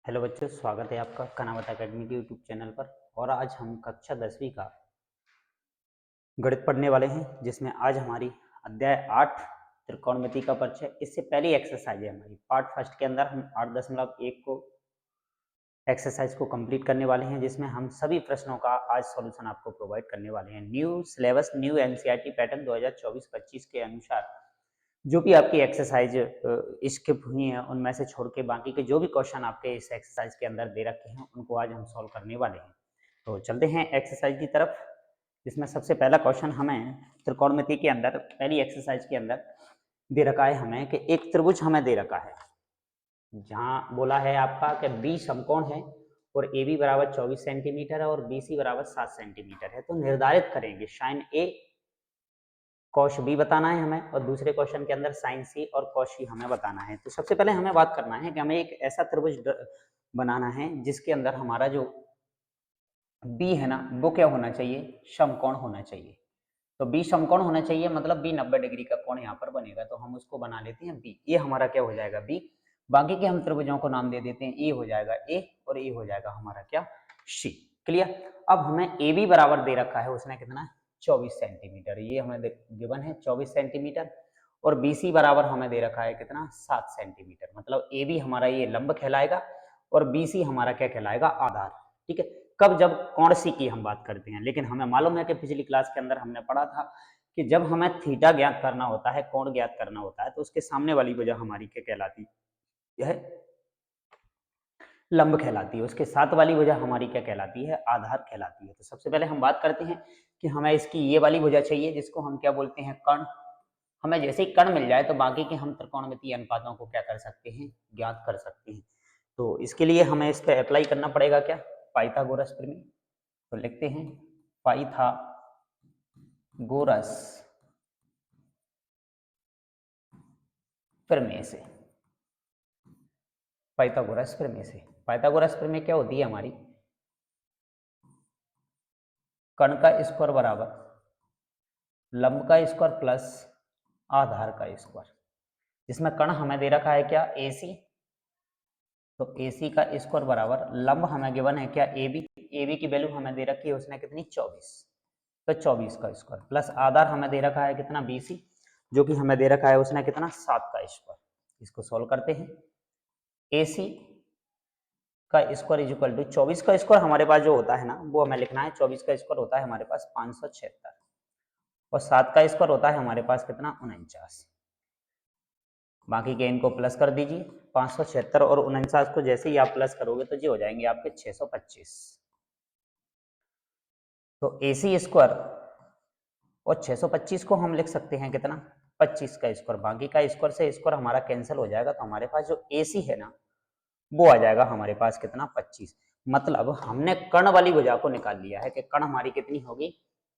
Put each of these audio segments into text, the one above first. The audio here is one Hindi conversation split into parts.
हेलो बच्चों, स्वागत है आपका कनावत एकेडमी के यूट्यूब चैनल पर। और आज हम कक्षा 10वीं का गणित पढ़ने वाले हैं, जिसमें आज हमारी अध्याय 8 त्रिकोणमिति का परिचय। इससे पहली एक्सरसाइज है हमारी पार्ट फर्स्ट के अंदर। हम 8.1 को एक्सरसाइज को कंप्लीट करने वाले हैं, जिसमें हम सभी प्रश्नों का आज सॉल्यूशन आपको प्रोवाइड करने वाले हैं। New syllabus, new NCERT pattern 2024-25 के अनुसार जो भी आपकी एक्सरसाइज स्किप हुई हैं, उनमें से छोड़ के बाकी के जो भी क्वेश्चन आपके इस एक्सरसाइज के अंदर दे रखे हैं, उनको आज हम सॉल्व करने वाले हैं। तो चलते हैं एक्सरसाइज की तरफ। इसमें सबसे पहला क्वेश्चन हमें त्रिकोणमिति के अंदर पहली एक्सरसाइज के अंदर दे रखा है हमें कि एक त्रिभुज हमें दे रखा है, जहाँ बोला है आपका कि बी समकोण है और ए बी बराबर 24 सेंटीमीटर है और बी सी बराबर 7 सेंटीमीटर है। तो निर्धारित करेंगे साइन ए कॉश बी बताना है हमें, और दूसरे क्वेश्चन के अंदर साइन सी और कॉश सी हमें बताना है। तो सबसे पहले हमें बात करना है कि हमें एक ऐसा त्रिभुज बनाना है जिसके अंदर हमारा जो बी है ना, वो क्या होना चाहिए, समकोण होना चाहिए। तो बी समकोण होना चाहिए, मतलब बी 90 डिग्री का कोण यहाँ पर बनेगा। तो हम उसको बना लेते हैं बी। ये हमारा क्या हो जाएगा, बी। बाकी के हम त्रिभुजों को नाम दे देते हैं, ए हो जाएगा ए और ए हो जाएगा हमारा क्या, सी। क्लियर। अब हमें ए बी बराबर दे रखा है, उसने कितना, 24 सेंटीमीटर। ये हमें गिवन है 24 सेंटीमीटर। और बी सी बराबर हमें दे रखा है कितना, 7 सेंटीमीटर। मतलब ए बी हमारा ये लंब कहलाएगा और बी सी हमारा क्या कहलाएगा, आधार। ठीक है। कब, जब कोण सी की हम बात करते हैं। लेकिन हमें मालूम है कि पिछली क्लास के अंदर हमने पढ़ा था कि जब हमें थीटा ज्ञात करना होता है, कोण ज्ञात करना होता है, तो उसके सामने वाली वजह हमारी क्या कहलाती है, यह लंब कहलाती है। उसके साथ वाली वजह हमारी क्या कहलाती है, आधार कहलाती है। तो सबसे पहले हम बात करते हैं कि हमें इसकी ये वाली वजह चाहिए, जिसको हम क्या बोलते हैं, कर्ण। हमें जैसे ही कर्ण मिल जाए तो बाकी के हम त्रिकोणमितीय अनुपातों को क्या कर सकते हैं, ज्ञात कर सकते हैं। तो इसके लिए हमें इस पर अप्लाई करना पड़ेगा क्या, पाइथागोरस प्रमेय। तो लिखते हैं पाइथागोरस प्रमेय से। पाइथागोरस प्रमेय से, पाइथागोरस प्रमेय क्या होती है हमारी, कर्ण का स्क्वायर बराबर लंब का स्क्वायर प्लस आधार का स्क्वायर। जिसमें कर्ण हमें दे रखा है क्या, ए सी। तो ए सी का स्क्वायर बराबर लंब हमें गिवन है क्या, ए बी। ए बी की वैल्यू हमें दे रखी है उसने कितनी, 24। तो 24 का स्क्वायर प्लस आधार हमें दे रखा है कितना, बी सी, जो कि हमें दे रखा है उसने कितना, 7 का स्क्वायर। इसको सोल्व करते हैं। ए सी का स्क्वायर इज इक्वल टू 24 का स्क्वायर हमारे पास जो होता है ना, वो हमें लिखना है। 24 का स्क्वायर होता है हमारे पास 576 और 7 का स्क्वायर होता है हमारे पास कितना, 49। बाकी के इनको प्लस कर दीजिए। 576 और 49 को जैसे ही आप प्लस करोगे तो ये हो जाएंगे आपके 625। तो ए सी स्क्वायर और 625 को हम लिख सकते हैं कितना, 25 का स्क्वायर। बाकी का स्क्वायर से स्क्वायर हमारा कैंसिल हो जाएगा, तो हमारे पास जो ए सी है ना, वो आ जाएगा हमारे पास कितना, 25। मतलब हमने कर्ण वाली भुजा को निकाल लिया है कि कर्ण हमारी कितनी होगी,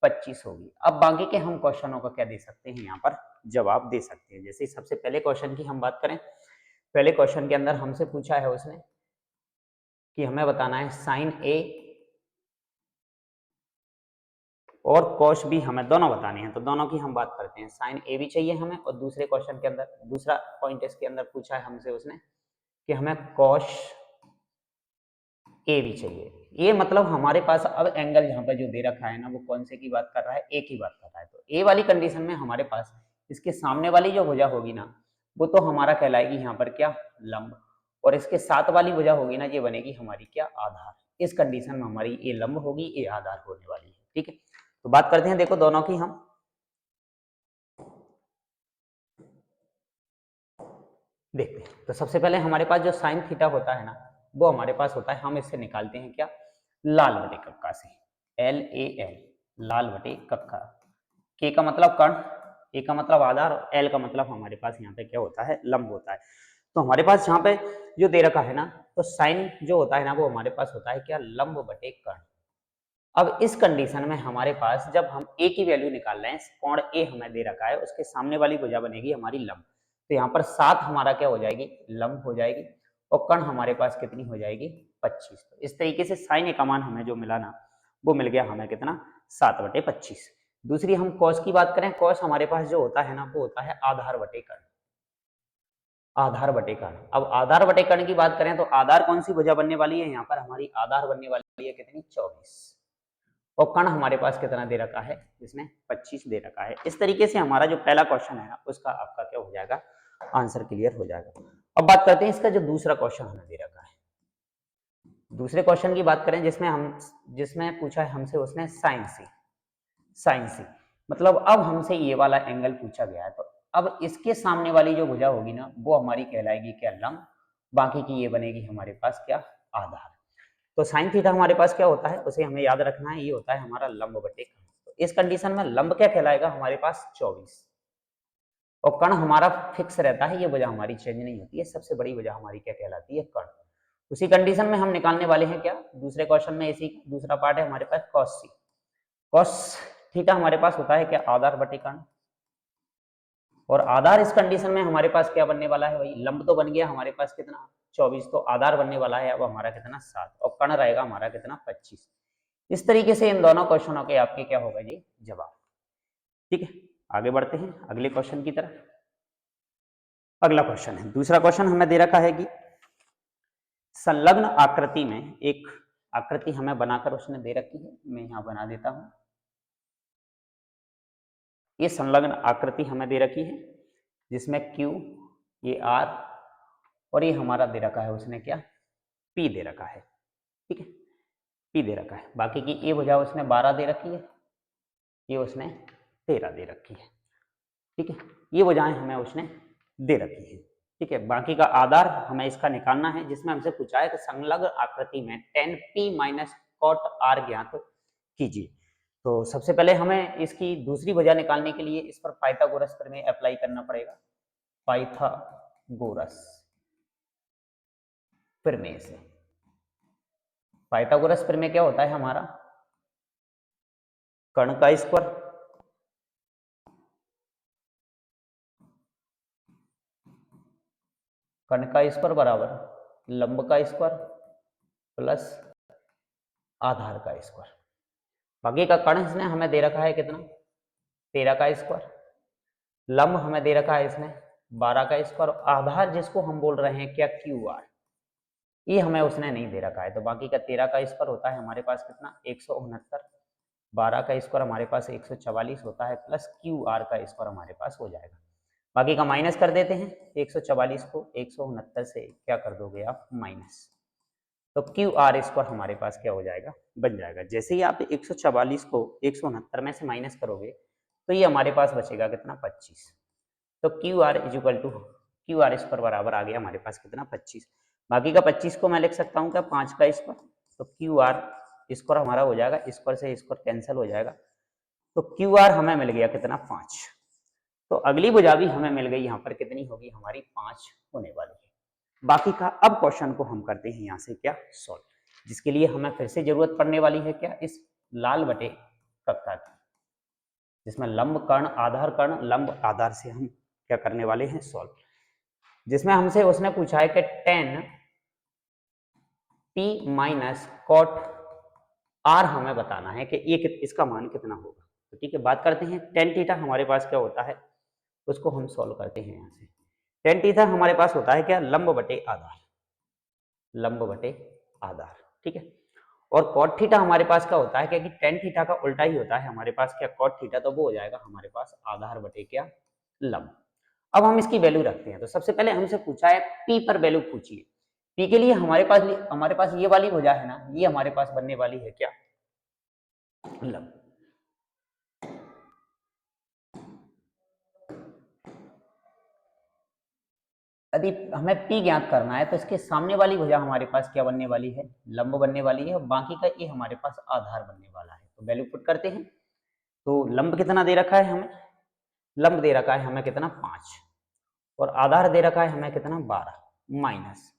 25 होगी। अब बाकी के हम क्वेश्चनों का क्या दे सकते हैं, यहाँ पर जवाब दे सकते हैं। जैसे सबसे पहले क्वेश्चन की हम बात करें, पहले क्वेश्चन के अंदर हमसे पूछा है उसने कि हमें बताना है साइन ए और कॉस बी, हमें दोनों बताने हैं। तो दोनों की हम बात करते हैं। साइन ए भी चाहिए हमें, और दूसरे क्वेश्चन के अंदर दूसरा पॉइंट इसके अंदर पूछा है हमसे उसने कि हमें कॉस ए भी चाहिए। ये मतलब हमारे पास अब एंगल यहाँ पर जो दे रखा है ना, वो कौन से की बात कर रहा है, ए की बात कर रहा है। तो ए वाली कंडीशन में हमारे पास इसके सामने वाली जो भुजा होगी ना, वो तो हमारा कहलाएगी यहाँ पर क्या, लंब। और इसके साथ वाली भुजा होगी ना, ये बनेगी हमारी क्या, आधार। इस कंडीशन में हमारी ए लंब होगी, ए आधार होने वाली है। ठीक है। तो बात करते हैं देखो दोनों की हम। देखते हैं। तो सबसे पहले हमारे पास जो साइन थीटा होता है ना, वो हमारे पास होता है, हम इससे निकालते हैं क्या, लाल बटे कक्का से। एल ए एल, लाल बटे कक्का। के का मतलब कर्ण, ए का मतलब आधार, और एल का मतलब हमारे पास यहाँ पे क्या होता है, लंब होता है। तो हमारे पास यहाँ पे जो दे रखा है ना, तो साइन जो होता है ना, वो हमारे पास होता है क्या, लंब बटे कर्ण। अब इस कंडीशन में हमारे पास जब हम ए की वैल्यू निकाल रहे हैं, कोण ए हमें दे रखा है, उसके सामने वाली भुजा बनेगी हमारी लंब। तो यहाँ पर 7 हमारा क्या हो जाएगी, लंब हो जाएगी, और कर्ण हमारे पास कितनी हो जाएगी, 25। तो इस तरीके से साइन ए का मान हमें जो मिला ना, वो मिल गया हमें कितना, 7 बटे 25। दूसरी हम कॉस की बात करें, कॉस हमारे पास जो होता है ना, वो होता है आधार बटे कर्ण। आधार बटे कर्ण। अब आधार बटे कर्ण की बात करें तो आधार कौन सी भुजा बनने वाली है, यहाँ पर हमारी आधार बनने वाली है कितनी, 24, और कर्ण हमारे पास कितना दे रखा है, इसमें 25 दे रखा है। इस तरीके से हमारा जो पहला क्वेश्चन है उसका आपका क्या हो जाएगा, आंसर क्लियर हो जाएगा। अब बात करते हैं इसका जो दूसरा क्वेश्चन हमें दे रखा है। दूसरे क्वेश्चन की बात करें जिसमें पूछा है हमसे उसने साइन सी, मतलब अब हमसे ये वाला एंगल पूछा गया है, तो अब इसके सामने वाली जो भुजा होगी ना वो हमारी कहलाएगी क्या, लंब, बाकी की ये बनेगी हमारे पास क्या, आधार। तो साइन थीटा हमारे पास क्या होता है, उसे हमें याद रखना है, ये होता है हमारा लंब बटे कर्ण। तो इस कंडीशन में लंब क्या कहलाएगा हमारे पास, 24, और कर्ण हमारा फिक्स रहता है, ये वजह हमारी चेंज नहीं होती है, सबसे बड़ी वजह हमारी क्या कहलाती है, कर्ण। उसी कंडीशन में हम निकालने वाले हैं क्या, दूसरे क्वेश्चन में इसी दूसरा पार्ट है हमारे पास कॉस सी। कॉस थीटा हमारे पास होता है क्या, आधार बटे कर्ण, और आधार इस कंडीशन में हमारे पास क्या बनने वाला है भाई, लंब तो बन गया हमारे पास कितना 24, तो आधार बनने वाला है अब हमारा कितना 7, और कर्ण रहेगा हमारा कितना 25। इस तरीके से इन दोनों क्वेश्चनों के आपके क्या होगा जी, जवाब। ठीक है, आगे बढ़ते हैं अगले क्वेश्चन की तरफ। अगला क्वेश्चन है, दूसरा क्वेश्चन हमें दे रखा है कि संलग्न आकृति में एक आकृति हमें बनाकर उसने दे रखी है, मैं यहां बना देता हूं। ये संलग्न आकृति हमें दे रखी है जिसमें Q, ये R और ये हमारा दे रखा है उसने क्या, P दे रखा है। ठीक है, P दे रखा है, बाकी की ये भुजा उसने 12 दे रखी है, ये उसने 13 दे रखी है। ठीक है, ये भुजाएं हमें उसने दे रखी है। ठीक है, बाकी का आधार हमें इसका निकालना है, जिसमें हमसे पूछा है कि संलग्न आकृति में tan P minus cot R ज्ञात कीजिए। तो सबसे पहले हमें इसकी दूसरी भुजा निकालने के लिए इस पर पाइथागोरस प्रमेय अप्लाई करना पड़ेगा। पाइथागोरस प्रमेय से, पाइथागोरस प्रमेय क्या होता है हमारा, कर्ण का स्क्वायर बराबर लंब का स्क्वायर प्लस आधार का स्क्वायर। बाकी का कर्ण इसने हमें दे रखा है कितना, 13 का स्क्वायर, लंब हमें दे रखा है इसने 12 का स्क्वायर, आधार जिसको हम बोल रहे हैं क्या, QR, ये हमें उसने नहीं दे रखा है। तो बाकी का 13 का स्क्वायर होता है हमारे पास कितना, 169, 12 का स्क्वायर हमारे पास 144 होता है, प्लस QR का स्क्वायर हमारे पास हो जाएगा। बाकी का माइनस कर देते हैं, 144 को 169 से क्या कर दोगे आप, माइनस, तो QR स्क्वायर हमारे पास क्या हो जाएगा, बन जाएगा। जैसे ही आप 144 को 169 में से माइनस करोगे तो ये हमारे पास बचेगा कितना, 25। तो QR equal to QR square बराबर आ गया हमारे पास कितना, 25। बाकी का 25 को मैं लिख सकता हूँ क्या, 5 का स्क्वायर, तो QR स्क्वायर हमारा हो जाएगा, स्क्वायर से स्क्वायर कैंसिल हो जाएगा, तो QR हमें मिल गया कितना, 5। तो अगली भुजा भी हमें मिल गई, यहाँ पर कितनी होगी हमारी, 5 होने वाली है। बाकी का अब क्वेश्चन को हम करते हैं यहाँ से क्या, सॉल्व, जिसके लिए हमें फिर से जरूरत पड़ने वाली है क्या, इस लाल बटे कक्का की, जिसमें लंब कर्ण आधार कर्ण लंब आधार से हम क्या करने वाले हैं, सॉल्व। जिसमें हमसे उसने पूछा है कि tan P minus cot R हमें बताना है कि ये इसका मान कितना होगा। तो ठीक है, बात करते हैं tan थीटा हमारे पास क्या होता है, उसको हम सॉल्व करते हैं यहाँ से। tan थीटा हमारे पास होता है क्या, लंब बटे आधार, लंब बटे आधार। ठीक है, और कॉट थीटा हमारे पास क्या होता है, क्योंकि tan थीटा का उल्टा ही होता है हमारे पास क्या, कॉट थीटा, तो वो हो जाएगा हमारे पास आधार बटे क्या, लंब। अब हम इसकी वैल्यू रखते हैं, तो सबसे पहले हमसे पूछा है P पर वैल्यू पूछिए। P के लिए हमारे पास ये वाली भुजा है ना, ये हमारे पास बनने वाली है क्या, लंब। यदि हमें P ज्ञात करना है तो इसके सामने वाली भुजा हमारे पास क्या बनने वाली है, लंब बनने वाली है, और बाकी का ये हमारे पास आधार बनने वाला है। तो वैल्यू पुट करते हैं, तो लंब कितना दे रखा है हमें, लंब दे रखा है हमें कितना, 5, और आधार दे रखा है हमें कितना, 12, माइनस।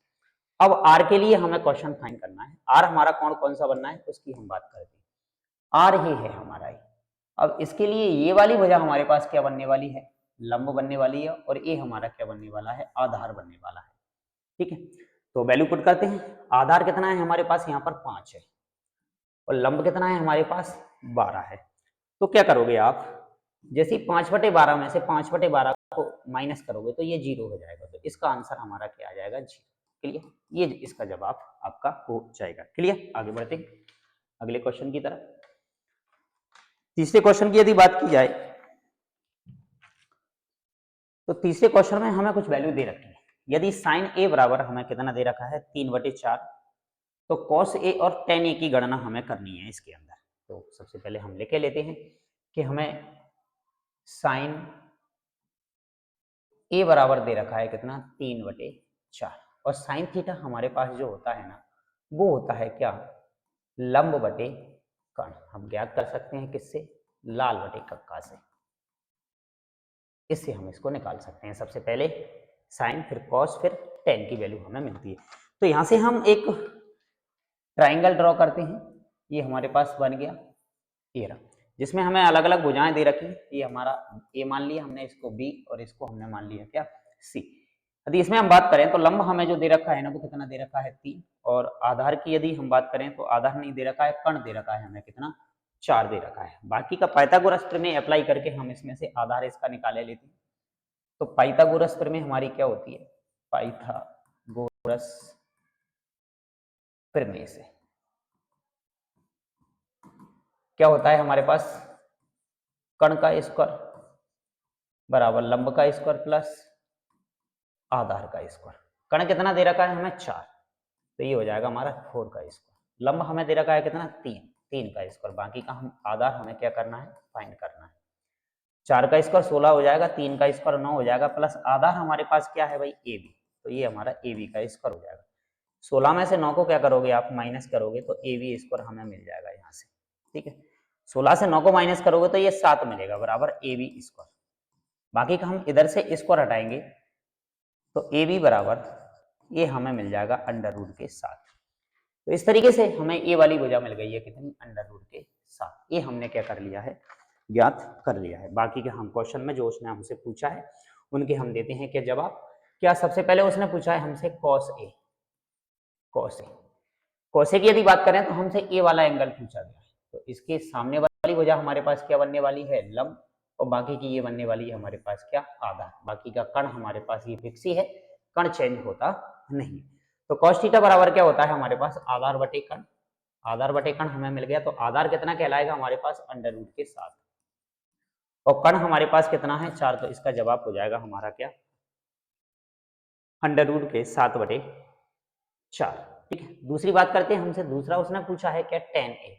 अब R के लिए हमें क्वेश्चन फाइंड करना है, R हमारा कौन सा बनना है उसकी हम बात करते हैं। R ही है हमारा ही। अब इसके लिए ये वाली भुजा हमारे पास क्या बनने वाली है, लंब बनने वाली है, और ये हमारा क्या बनने वाला है, आधार बनने वाला है। ठीक है, तो वैल्यू पुट करते हैं। आधार कितना है हमारे पास, यहाँ पर 5 है, और लंब कितना है हमारे पास, 12 है। तो क्या करोगे आप, जैसे 5/12 में से 5/12 को माइनस करोगे तो ये 0 हो जाएगा, तो इसका आंसर हमारा क्या आ जाएगा 0। क्लियर, ये इसका जवाब आपका हो जाएगा। क्लियर, आगे बढ़ते हैं अगले क्वेश्चन की तरफ। तीसरे क्वेश्चन की यदि बात की जाए तो तीसरे क्वेश्चन में हमें कुछ वैल्यू दे रखी है। यदि साइन ए बराबर हमें कितना दे रखा है 3/4, तो कॉस ए और टेन ए की गणना हमें करनी है इसके अंदर। तो सबसे पहले हम लिख लेते हैं कि हमें साइन ए बराबर दे रखा है कितना 3/4, और साइन थीटा हमारे पास जो होता है ना वो होता है क्या, लंब बटे कर्ण। हम ज्ञात कर सकते हैं किससे, लाल बटे कक्का से। इससे हम इसको निकाल सकते हैं। सबसे पहले साइन, फिर कॉस, फिर टेन की वैल्यू हमें मिलती है। तो यहां से हम एक ट्राइंगल ड्रॉ करते हैं। ये हमारे पास बन गया ये रहा, जिसमें हमें अलग अलग भुजाएं दे रखी। ये हमारा ए मान लिया हमने, इसको बी, और इसको हमने मान लिया क्या सी। यदि इसमें हम बात करें तो लंब हमें जो दे रखा है ना वो कितना दे रखा है 3, और आधार की यदि हम बात करें तो आधार नहीं दे रखा है, कर्ण दे रखा है हमें कितना 4 दे रखा है। बाकी का पाइथागोरस प्रमेय अप्लाई करके हम इसमें से आधार इसका निकाले लेते हैं। तो पाइथागोरस प्रमेय हमारी क्या होती है, पाइथागोरस प्रमेय से क्या होता है हमारे पास, कर्ण का स्क्वायर बराबर लंब का स्क्वायर प्लस आधार का स्क्वायर। कर्ण कितना दे रखा है हमें 4, तो ये हो जाएगा हमारा 4 का स्क्वायर। लंब हमें दे रखा है कितना 3 का स्क्वायर। बाकी का हम आधार हमें क्या करना है, फाइंड करना है। 4 का स्क्वायर 16 हो जाएगा, 3 का स्क्वायर 9 हो जाएगा, प्लस आधार हमारे पास क्या है भाई ए बी, तो ये हमारा ए बी का स्क्वायर हो जाएगा। 16 में से 9 को क्या करोगे आप, माइनस करोगे, तो ए बी स्क्वायर हमें मिल जाएगा यहाँ से। ठीक है, 16 से 9 को माइनस करोगे तो ये 7 मिलेगा, बराबर ए बी स्क्वायर। बाकी का हम इधर से स्क्वायर हटाएंगे तो ए बी बराबर ये हमें मिल जाएगा अंडर रूट के 7। तो इस तरीके से हमें ये वाली भुजा मिल गई है कितनी, अंडर रूट के 7। ये हमने क्या कर लिया है, ज्ञात कर लिया है। बाकी के हम क्वेश्चन में जो उसने हमसे पूछा है उनके हम देते हैं क्या जवाब। क्या सबसे पहले उसने पूछा है हमसे cos A, cos A, cos A की यदि बात करें तो हमसे ए वाला एंगल पूछा गया है, तो इसके सामने वाली भुजा हमारे पास क्या बनने वाली है, लंब, और बाकी की ये बनने वाली है हमारे पास क्या, आधार। बाकी का कर्ण हमारे पास ये फिक्स ही है, कर्ण चेंज होता नहीं। तो कॉस थीटा बराबर क्या होता है हमारे पास, आधार बटे कर्ण। आधार बटे कर्ण हमें मिल गया, तो आधार कितना कहलाएगा हमारे पास, अंडर रूट के 7, और कर्ण हमारे पास कितना है 4, तो इसका जवाब हो जाएगा हमारा क्या, अंडर रूट के 7/4। ठीक है, दूसरी बात करते हैं हमसे, दूसरा उसने पूछा है क्या, tan a।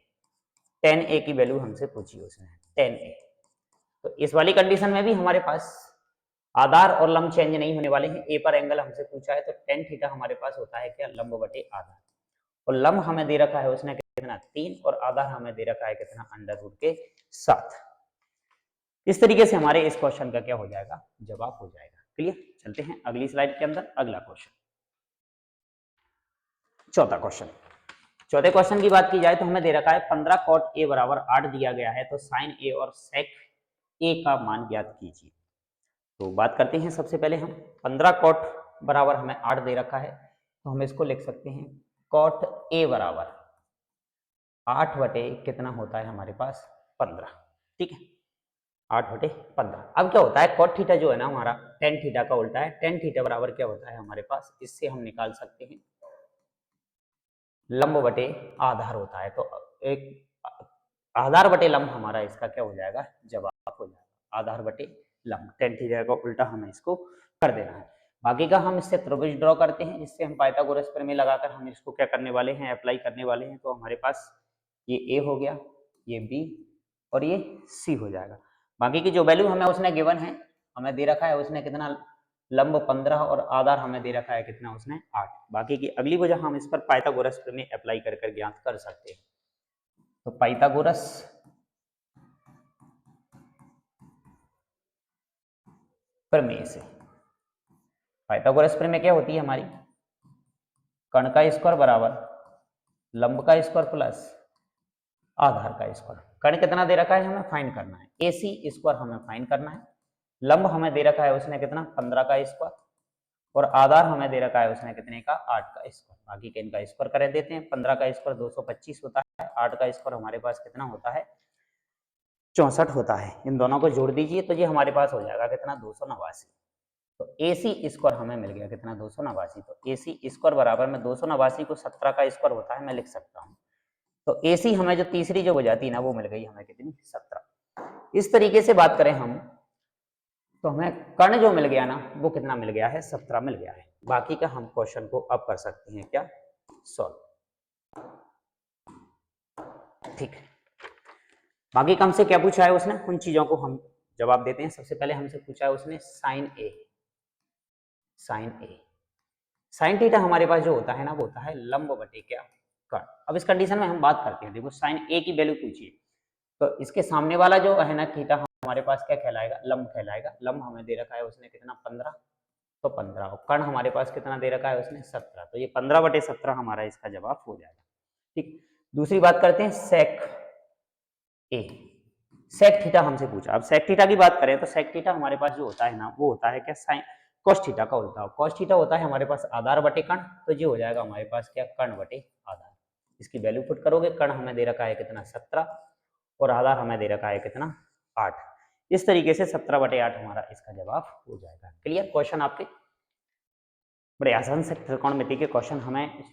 tan a की वैल्यू हमसे पूछी उसने, tan a। तो इस वाली कंडीशन में भी हमारे पास आधार और लंब चेंज नहीं होने वाले हैं। ए पर एंगल हमसे पूछा है, तो tan थीटा हमारे पास होता है क्या, लंब बटे आधार, और लंब हमें दे रखा है उसने कितना 3, और आधार हमें दे रखा है कितना, अंडर रूट के 7। इस तरीके से हमारे इस क्वेश्चन का क्या हो जाएगा, जवाब हो जाएगा। क्लियर, चलते हैं अगली स्लाइड के अंदर। अगला क्वेश्चन, चौथा क्वेश्चन। चौथे क्वेश्चन की बात की जाए तो हमें दे रखा है 15 कॉट ए बराबर 8 दिया गया है, तो साइन ए और सेक ए का मान ज्ञात कीजिए। तो बात करते हैं सबसे पहले हम, 15 कॉट बराबर हमें 8 दे रखा है, तो हम इसको लिख सकते हैं कॉट ए बराबर 8 बटे कितना होता है हमारे पास 15। ठीक है, 8/15। अब क्या होता है, कॉट थीटा जो है ना हमारा टेन थीटा का उल्टा है। टेन थीटा बराबर क्या होता है हमारे पास, इससे हम निकाल सकते हैं लंब बटे आधार होता है। तो एक आधार बटे लंब हमारा इसका क्या हो जाएगा, जवाब हो जाएगा, आधार बटे लंब। टेन थीटा का उल्टा हमें इसको कर देना है। बाकी का हम इससे त्रिभुज ड्रॉ करते हैं, जिससे हम पाइथागोरस प्रमेय लगाकर हम इसको क्या करने वाले हैं, अप्लाई करने वाले हैं। तो हमारे पास ये ए हो गया, ये बी, और ये सी हो जाएगा। बाकी की जो वैल्यू हमें उसने गिवन है, हमें दे रखा है उसने कितना, लंब 15, और आधार हमें दे रखा है कितना उसने 8। बाकी की अगली वजह हम इस पर पाइथागोरस प्रमेय अप्लाई कर ज्ञात कर सकते हैं। तो पाइथागोरस प्रमेय से, पाइथागोरस प्रमेय क्या होती है हमारी, कर्ण का स्क्वायर बराबर लंब का स्क्वायर प्लस आधार का स्क्वायर। कर्ण कितना दे रखा है हमें फाइंड करना है, AC स्क्वायर हमें फाइंड करना है। लंब हमें दे रखा है उसने कितना 15 का स्क्वायर, और आधार हमें दे रखा है उसने कितने का 8 का स्क्वायर। बाकी के इनका स्क्वायर कर देते हैं। 15 का स्क्वायर 225 होता है, 8 का स्क्वायर हमारे पास कितना होता है 64 होता है। इन दोनों को जोड़ दीजिए तो ये हमारे पास हो जाएगा कितना 289। तो AC स्क्वायर हमें मिल गया कितना 289। तो AC स्क्वायर बराबर में 289 को 17 का स्क्वायर होता है, मैं लिख सकता हूँ। तो AC हमें जो तीसरी जो बजाती है ना वो मिल गई हमें कितनी 17। इस तरीके से बात करें हम तो हमें कर्ण जो मिल गया ना वो कितना मिल गया है 17 मिल गया है। बाकी का हम क्वेश्चन को अब कर सकते हैं क्या सॉल्व। ठीक है, बाकी का हमसे क्या पूछा है उसने, उन चीजों को हम जवाब देते हैं। सबसे पहले हमसे पूछा है उसने साइन ए। साइन थीटा हमारे पास जो होता है ना वो होता है लंब बटे क्या कर्ण। अब इस कंडीशन में हम बात करते हैं, देखो साइन ए की वैल्यू पूछिए तो इसके सामने वाला जो है ना थीटा हमारे पास क्या कहलाएगा लंब कहलाएगा। लंब हमें दे रखा है उसने कितना 15, तो 15 और कर्ण हमारे पास कितना दे रखा है उसने 17, तो ये 15/17 हमारा इसका जवाब हो जाएगा। ठीक, दूसरी बात करते हैं सेक ए। सेक थीटा हमसे पूछा। अब सेक थीटा की बात करें तो सेक थीटा हमारे पास जो होता है ना वो होता है क्या साइन cos थीटा का उल्टा। cos थीटा होता है हमारे पास आधार बटे कर्ण, तो ये हो जाएगा हमारे पास क्या कर्ण बटे आधार। इसकी वैल्यू पुट करोगे, कर्ण हमें दे रखा है कितना 17 और आधार हमें दे रखा है कितना 8। इस तरीके से 17/8 हमारा इसका जवाब हो जाएगा। क्लियर, क्वेश्चन आपके बड़े आसान से त्रिकोणमिति के क्वेश्चन हमें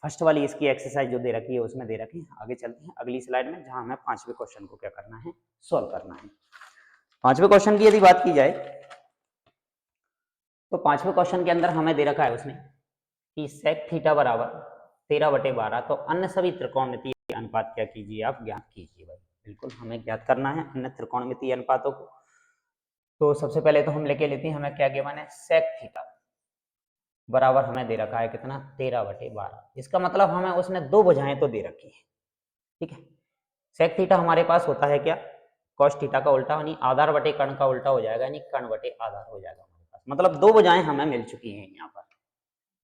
फर्स्ट वाली इसकी एक्सरसाइज जो दे रखी है उसमें दे रखी है। आगे चलते हैं अगली स्लाइड में जहां हमें पांचवें क्वेश्चन को क्या करना है सॉल्व करना है। पांचवें क्वेश्चन की यदि बात की जाए तो पांचवें क्वेश्चन के अंदर हमें दे रखा है उसने कि सेक थीटा बराबर 13/12, तो अन्य सभी त्रिकोणमितीय अनुपात क्या कीजिए आप ज्ञात कीजिए। भाई बिल्कुल हमें ज्ञात करना है अन्य त्रिकोणमितीय अनुपातों को। तो सबसे पहले तो हम लेके लेते हैं हमें क्या गिवन है सेक थीटा बराबर हमें दे रखा है कितना 13/12। इसका मतलब हमें उसने दो भुजाएं तो दे रखी है। ठीक है, सेक थीटा हमारे पास होता है क्या कॉस थीटा का उल्टा, यानी आधार बटे कर्ण का उल्टा हो जाएगा, यानी कर्ण बटे आधार हो जाएगा हमारे पास। मतलब दो भुजाएं हमें मिल चुकी हैं यहाँ पर,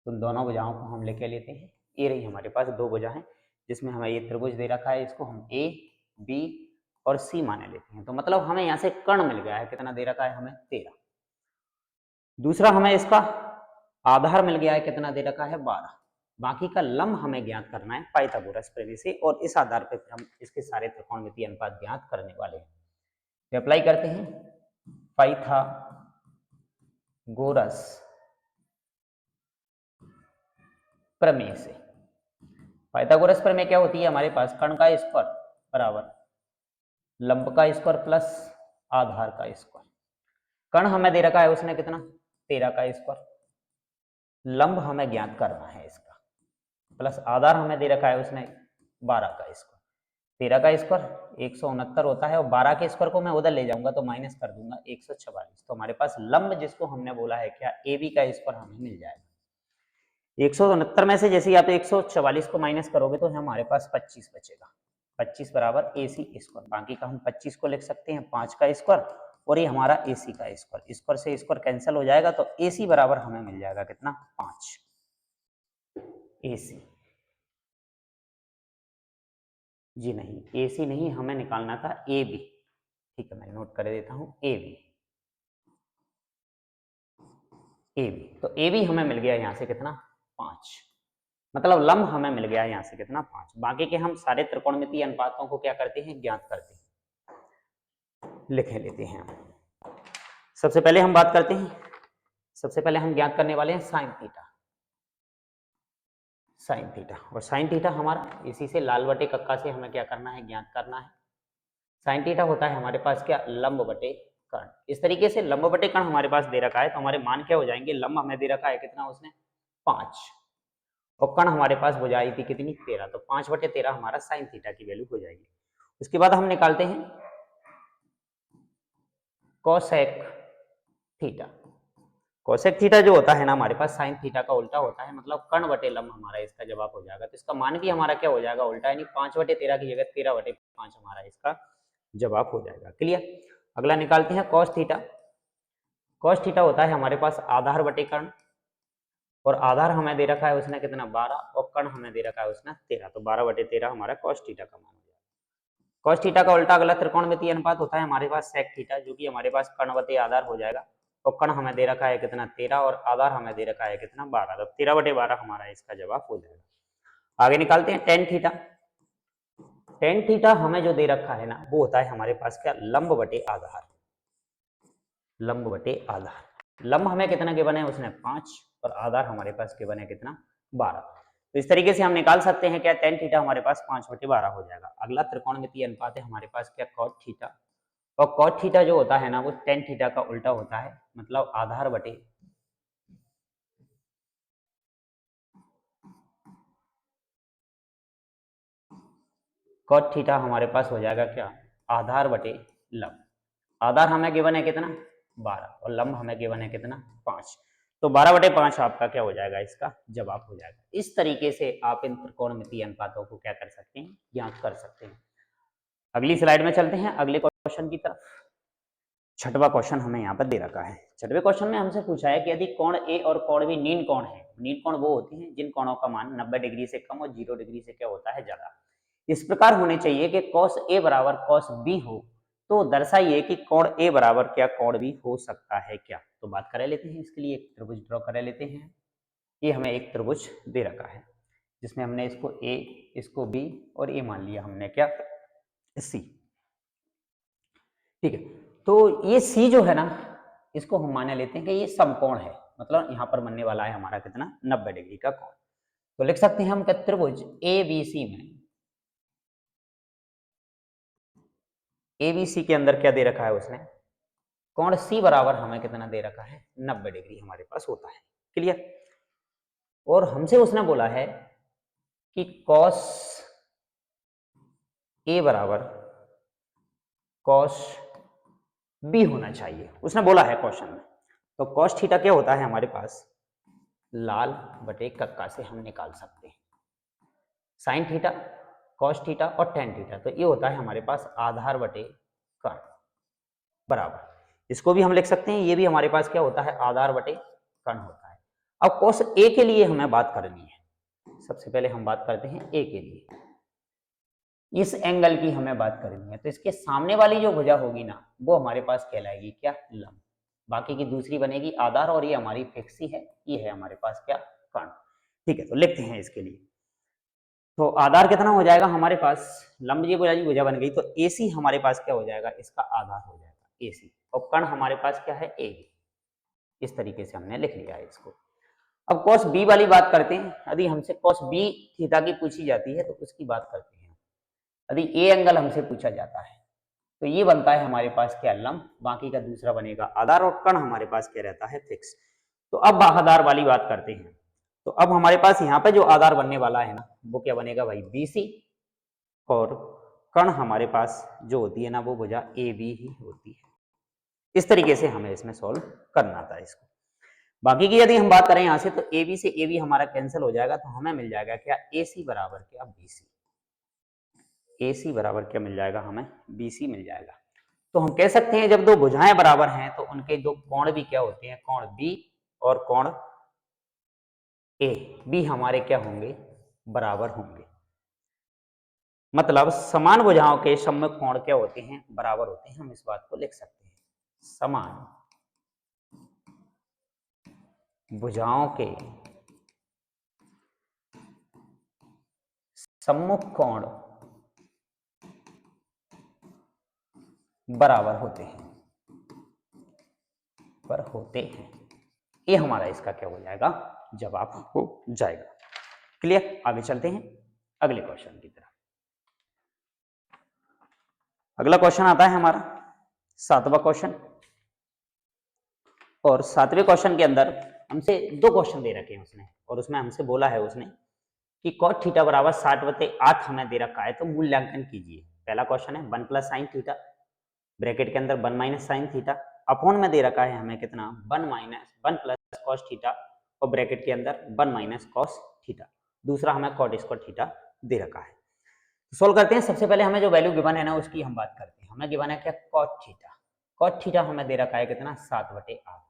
तो दोनों भुजाओं को हम लेके लेते हैं। ये रही हमारे पास दो भुजाएं जिसमें हमें ये त्रिभुज दे रखा है, इसको हम ए बी और सी माने लेते हैं। तो मतलब हमें यहाँ से कर्ण मिल गया है, कितना दे रखा है हमें 13। दूसरा हमें इसका आधार मिल गया है, कितना दे रखा है 12। बाकी का लंब हमें ज्ञात करना है पाइथागोरस प्रमेय से, और इस आधार पर हम इसके सारे त्रिकोणमितीय अनुपात ज्ञात करने वाले हैं। तो अप्लाई करते हैं पाइथागोरस प्रमेय से। पाइथागोरस प्रमेय क्या होती है हमारे पास, कर्ण का स्क्वायर बराबर लंब का स्क्वायर प्लस आधार का स्क्वायर। कर्ण हमें दे रखा है उसने कितना 13 का स्क्वायर, लंब हमें ज्ञात करना है इसका, प्लस आधार हमें दे रखा है उसने 12 का स्क्वायर। 13 का स्क्वायर 169 होता है और 12 के स्क्वायर को मैं उधर ले जाऊंगा तो माइनस कर दूंगा 144। तो हमारे पास लंब जिसको हमने बोला है क्या ए बी का स्क्वायर हमें मिल जाएगा। 169 में से जैसे ही आप 144 को माइनस करोगे तो हमारे पास 25 बचेगा। 25 बराबर ए सी स्क्वायर, बाकी का हम 25 को लिख सकते हैं 5 का स्क्वायर, और ये हमारा ए सी का स्क्वायर, स्क्वायर से स्क्वायर कैंसिल हो जाएगा तो ए सी बराबर हमें मिल जाएगा कितना 5 ए सी। जी नहीं, ए सी नहीं, हमें निकालना था ए बी। ठीक है, मैं नोट कर देता हूं ए बी। ए बी, तो ए बी हमें मिल गया यहाँ से कितना 5, मतलब लंब हमें मिल गया यहाँ से कितना 5। बाकी के हम सारे त्रिकोणमितीय अनुपातों को क्या करते हैं ज्ञात करते हैं, लिख लेते हैं। सबसे पहले हम बात करते हैं, सबसे पहले हम ज्ञात करने वाले हैं साइन थीटा। साइन थीटा, और साइन थीटा हमारा इसी से लाल बटे कक्का से हमें क्या करना है ज्ञात करना है। साइन थीटा होता है हमारे पास क्या लंब बटे कर्ण। इस तरीके से लंब बटे कर्ण हमारे पास दे रखा है, तो हमारे मान क्या हो जाएंगे, लंब हमें दे रखा है कितना उसने 5 और कर्ण हमारे पास हो जाएगी थी कितनी 13, तो 5/13 हमारा साइन थीटा की वैल्यू हो जाएगी। उसके बाद हम निकालते हैं कोसेक थीटा। कोसेक थीटा जो होता है ना हमारे पास साइन थीटा का उल्टा होता है, मतलब कर्ण बटे लंब हमारा इसका जवाब हो जाएगा। तो इसका मान भी हमारा क्या हो जाएगा उल्टा, यानी 5/13 की जगह 13/5 हमारा इसका जवाब हो जाएगा। क्लियर, अगला निकालते हैं कॉस थीटा। कॉस थीटा होता है हमारे पास आधार बटे कर्ण, और आधार हमें दे रखा है उसने कितना 12 और कर्ण हमें दे रखा है उसने 13, तो 12/13 हमारा कॉस थीटा का मान हो जाएगा। कॉस थीटा का उल्टा अगला त्रिकोणमितीय अनुपात होता है हमारे पास सेक थीटा, जो कि हमारे पास कर्ण बटे आधार हो जाएगा, और कर्ण हमें दे रखा है कितना 13 और आधार हमें दे रखा है कितना 12, तो 13/12 हमारा इसका जवाब हो जाएगा। आगे निकालते हैं टेन थीटा। टेन थीटा हमें जो दे रखा है ना वो होता है हमारे पास क्या, लंब बटे आधार। लंब बटे आधार, लंब हमें कितना गिवन है उसने 5 और आधार हमारे पास गिवन है कितना 12। तो इस तरीके से हम निकाल सकते हैं क्या, टेन थीटा हमारे पास 5 बटे 12 हो जाएगा। अगला त्रिकोणमितीय अनुपात है हमारे पास क्या, कॉट थीटा। और कॉट थीटा जो होता है ना वो टेन थीटा का उल्टा होता है, मतलब आधार बटे कॉट थीटा हमारे पास हो जाएगा क्या, आधार बटे लंब। आधार हमें गिवन है कितना 12 और लंब हमें गिवन है कितना 5। तो 12/5 आपका क्या हो जाएगा, इसका जवाब हो जाएगा। इस तरीके से आप इन त्रिकोणमितीय अनुपातों को क्या कर सकते हैं, ज्ञात कर सकते हैं। अगली स्लाइड में चलते हैं अगले क्वेश्चन की तरफ। छठवां क्वेश्चन हमें यहाँ पर दे रखा है। छठवें क्वेश्चन में हमसे पूछा है कि यदि कोण ए और कोण बी नीन कोण है। नीन कोण वो होते हैं जिन कोणों का मान 90 डिग्री से कम और 0 डिग्री से क्या होता है, ज्यादा। इस प्रकार होने चाहिए कि cos A बराबर cos B हो, तो दर्शाइए कि कोण A बराबर क्या कोण B हो सकता है क्या। तो बात कर लेते हैं, इसके लिए एक त्रिभुज ड्रॉ कर लेते हैं। ये हमें एक त्रिभुज दे रखा है जिसमें हमने इसको A, इसको B और ये मान लिया हमने क्या, C। ठीक है, तो ये C जो है ना, इसको हम मान लेते हैं कि ये समकोण है, मतलब यहाँ पर बनने वाला है हमारा कितना 90 डिग्री का कोण। तो लिख सकते हैं हम क्या, त्रिभुज ABC में ABC के अंदर क्या दे रखा है उसने, कोण C बराबर हमें कितना दे रखा है 90 डिग्री हमारे पास होता है। क्लियर। और हमसे उसने बोला है कि cos A बराबर cos B होना चाहिए, उसने बोला है क्वेश्चन में। तो cos थीटा क्या होता है हमारे पास, लाल बटे कक्का से हम निकाल सकते हैं। साइन थीटा, कॉस थीटा और टेन थीटा, तो ये होता है हमारे पास आधार बटे कर्ण बराबर। इसको भी हम लिख सकते हैं, ये भी हमारे पास क्या होता है, आधार बटे कर्ण होता है। अब कॉस ए के लिए हमें बात करनी है। सबसे पहले हम बात करते हैं ए के लिए, इस एंगल की हमें बात करनी है। तो इसके सामने वाली जो भुजा होगी ना वो हमारे पास कहलाएगी क्या, लंब। बाकी की दूसरी बनेगी आधार और ये हमारी फिक्स ही है, ये है हमारे पास क्या, कर्ण। ठीक है, तो लिखते हैं इसके लिए। तो आधार कितना हो जाएगा हमारे पास, लंब जी भुजा बन गई, तो AC हमारे पास क्या हो जाएगा, इसका आधार हो जाएगा AC। और कर्ण हमारे पास क्या है, AB। इस तरीके से हमने लिख लिया है इसको। अब cos B वाली बात करते हैं। यदि हमसे cos B थीटा की पूछी जाती है तो उसकी बात करते हैं। यदि ए एंगल हमसे पूछा जाता है तो ये बनता है हमारे पास क्या, लंब। बाकी का दूसरा बनेगा आधार और कर्ण हमारे पास क्या रहता है, फिक्स। तो अब आधार वाली बात करते हैं। तो अब हमारे पास यहाँ पे जो आधार बनने वाला है ना वो क्या बनेगा भाई, BC। और कर्ण हमारे पास जो होती है ना वो भुजा AB ही होती है। इस तरीके से हमें इसमें सॉल्व करना था इसको। बाकी की यदि हम बात करें यहाँ से, तो AB से AB हमारा कैंसिल हो जाएगा, तो हमें मिल जाएगा क्या, AC बराबर क्या, BC। AC बराबर क्या मिल जाएगा हमें, BC मिल जाएगा। तो हम कह सकते हैं जब दो भुजाएं बराबर हैं तो उनके दो कोण भी क्या होते हैं, कोण B और कोण A भी हमारे क्या होंगे, बराबर होंगे। मतलब समान भुजाओं के सम्मुख कोण क्या होते हैं, बराबर होते हैं। हम इस बात को लिख सकते हैं, समान भुजाओं के सम्मुख कोण बराबर होते हैं, पर होते हैं। ये हमारा इसका क्या हो जाएगा, जवाब हो जाएगा। क्लियर। आगे चलते हैं अगले क्वेश्चन की तरफ। अगला क्वेश्चन आता है हमारा 7वां क्वेश्चन। और 7वें क्वेश्चन के अंदर हमसे दो क्वेश्चन दे रखे हैं उसने, और उसमें हमसे बोला है उसने कि cot थीटा बराबर 60/8 हमें दे रखा है, तो मूल्यांकन कीजिए। पहला क्वेश्चन है 1 + sin थीटा, ब्रैकेट के अंदर 1 - sin थीटा, अपॉन में दे रखा है हमें कितना 1 + cos थीटा, और ब्रैकेट के अंदर 1 - cos थीटा। दूसरा हमें cot स्क्वायर थीटा दे रखा है। सोल्व करते हैं। सबसे पहले हमें जो वैल्यू गिवन है ना उसकी हम बात करते हैं। हमें गिवन है क्या, cot थीटा। cot थीटा हमें दे रखा है कितना 7/8,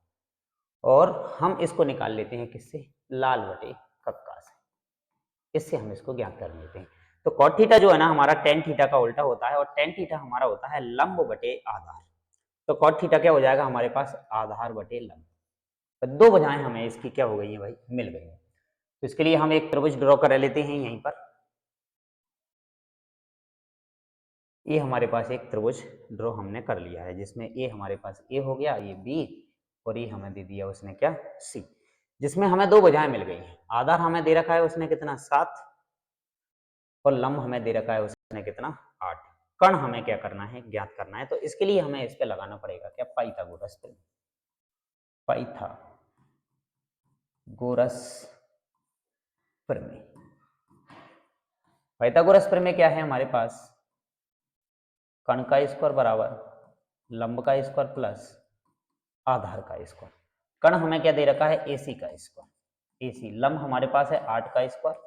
और हम इसको निकाल लेते हैं किससे, लाल बटे कक्का से। इससे हम इसको ज्ञात कर लेते हैं। तो cot थीटा जो है ना हमारा tan थीटा का उल्टा होता है, और tan थीटा हमारा होता है लंब बटे आधार। तो cot थीटा क्या हो जाएगा हमारे पास, आधार बटे लंब। तो दो भुजाएं हमें इसकी क्या हो गई है भाई, मिल गई है। तो इसके लिए हम एक त्रिभुज ड्रॉ कर लेते हैं यहीं पर। ये हमारे पास एक त्रिभुज ड्रॉ हमने कर लिया है, जिसमें ए हमारे पास ए हो गया, ये बी, और ये हमें दे दिया उसने क्या, सी, जिसमें हमें दो भुजाएं मिल गई हैं। आधार हमें दे रखा है उसने कितना, 7, और लंब हमें दे रखा है उसने कितना, 8। कर्ण हमें क्या करना है, ज्ञात करना है। तो इसके लिए हमें इस पे लगाना पड़ेगा क्या, पाइथागोरस प्रमेय। पाइथागोरस प्रमेय। पाइथागोरस प्रमेय क्या है हमारे पास, कर्ण का स्क्वायर बराबर लंब का स्क्वायर प्लस आधार का स्क्वायर। कर्ण हमें क्या दे रखा है, AC का स्क्वायर। AC लंब हमारे पास है 8 का स्क्वायर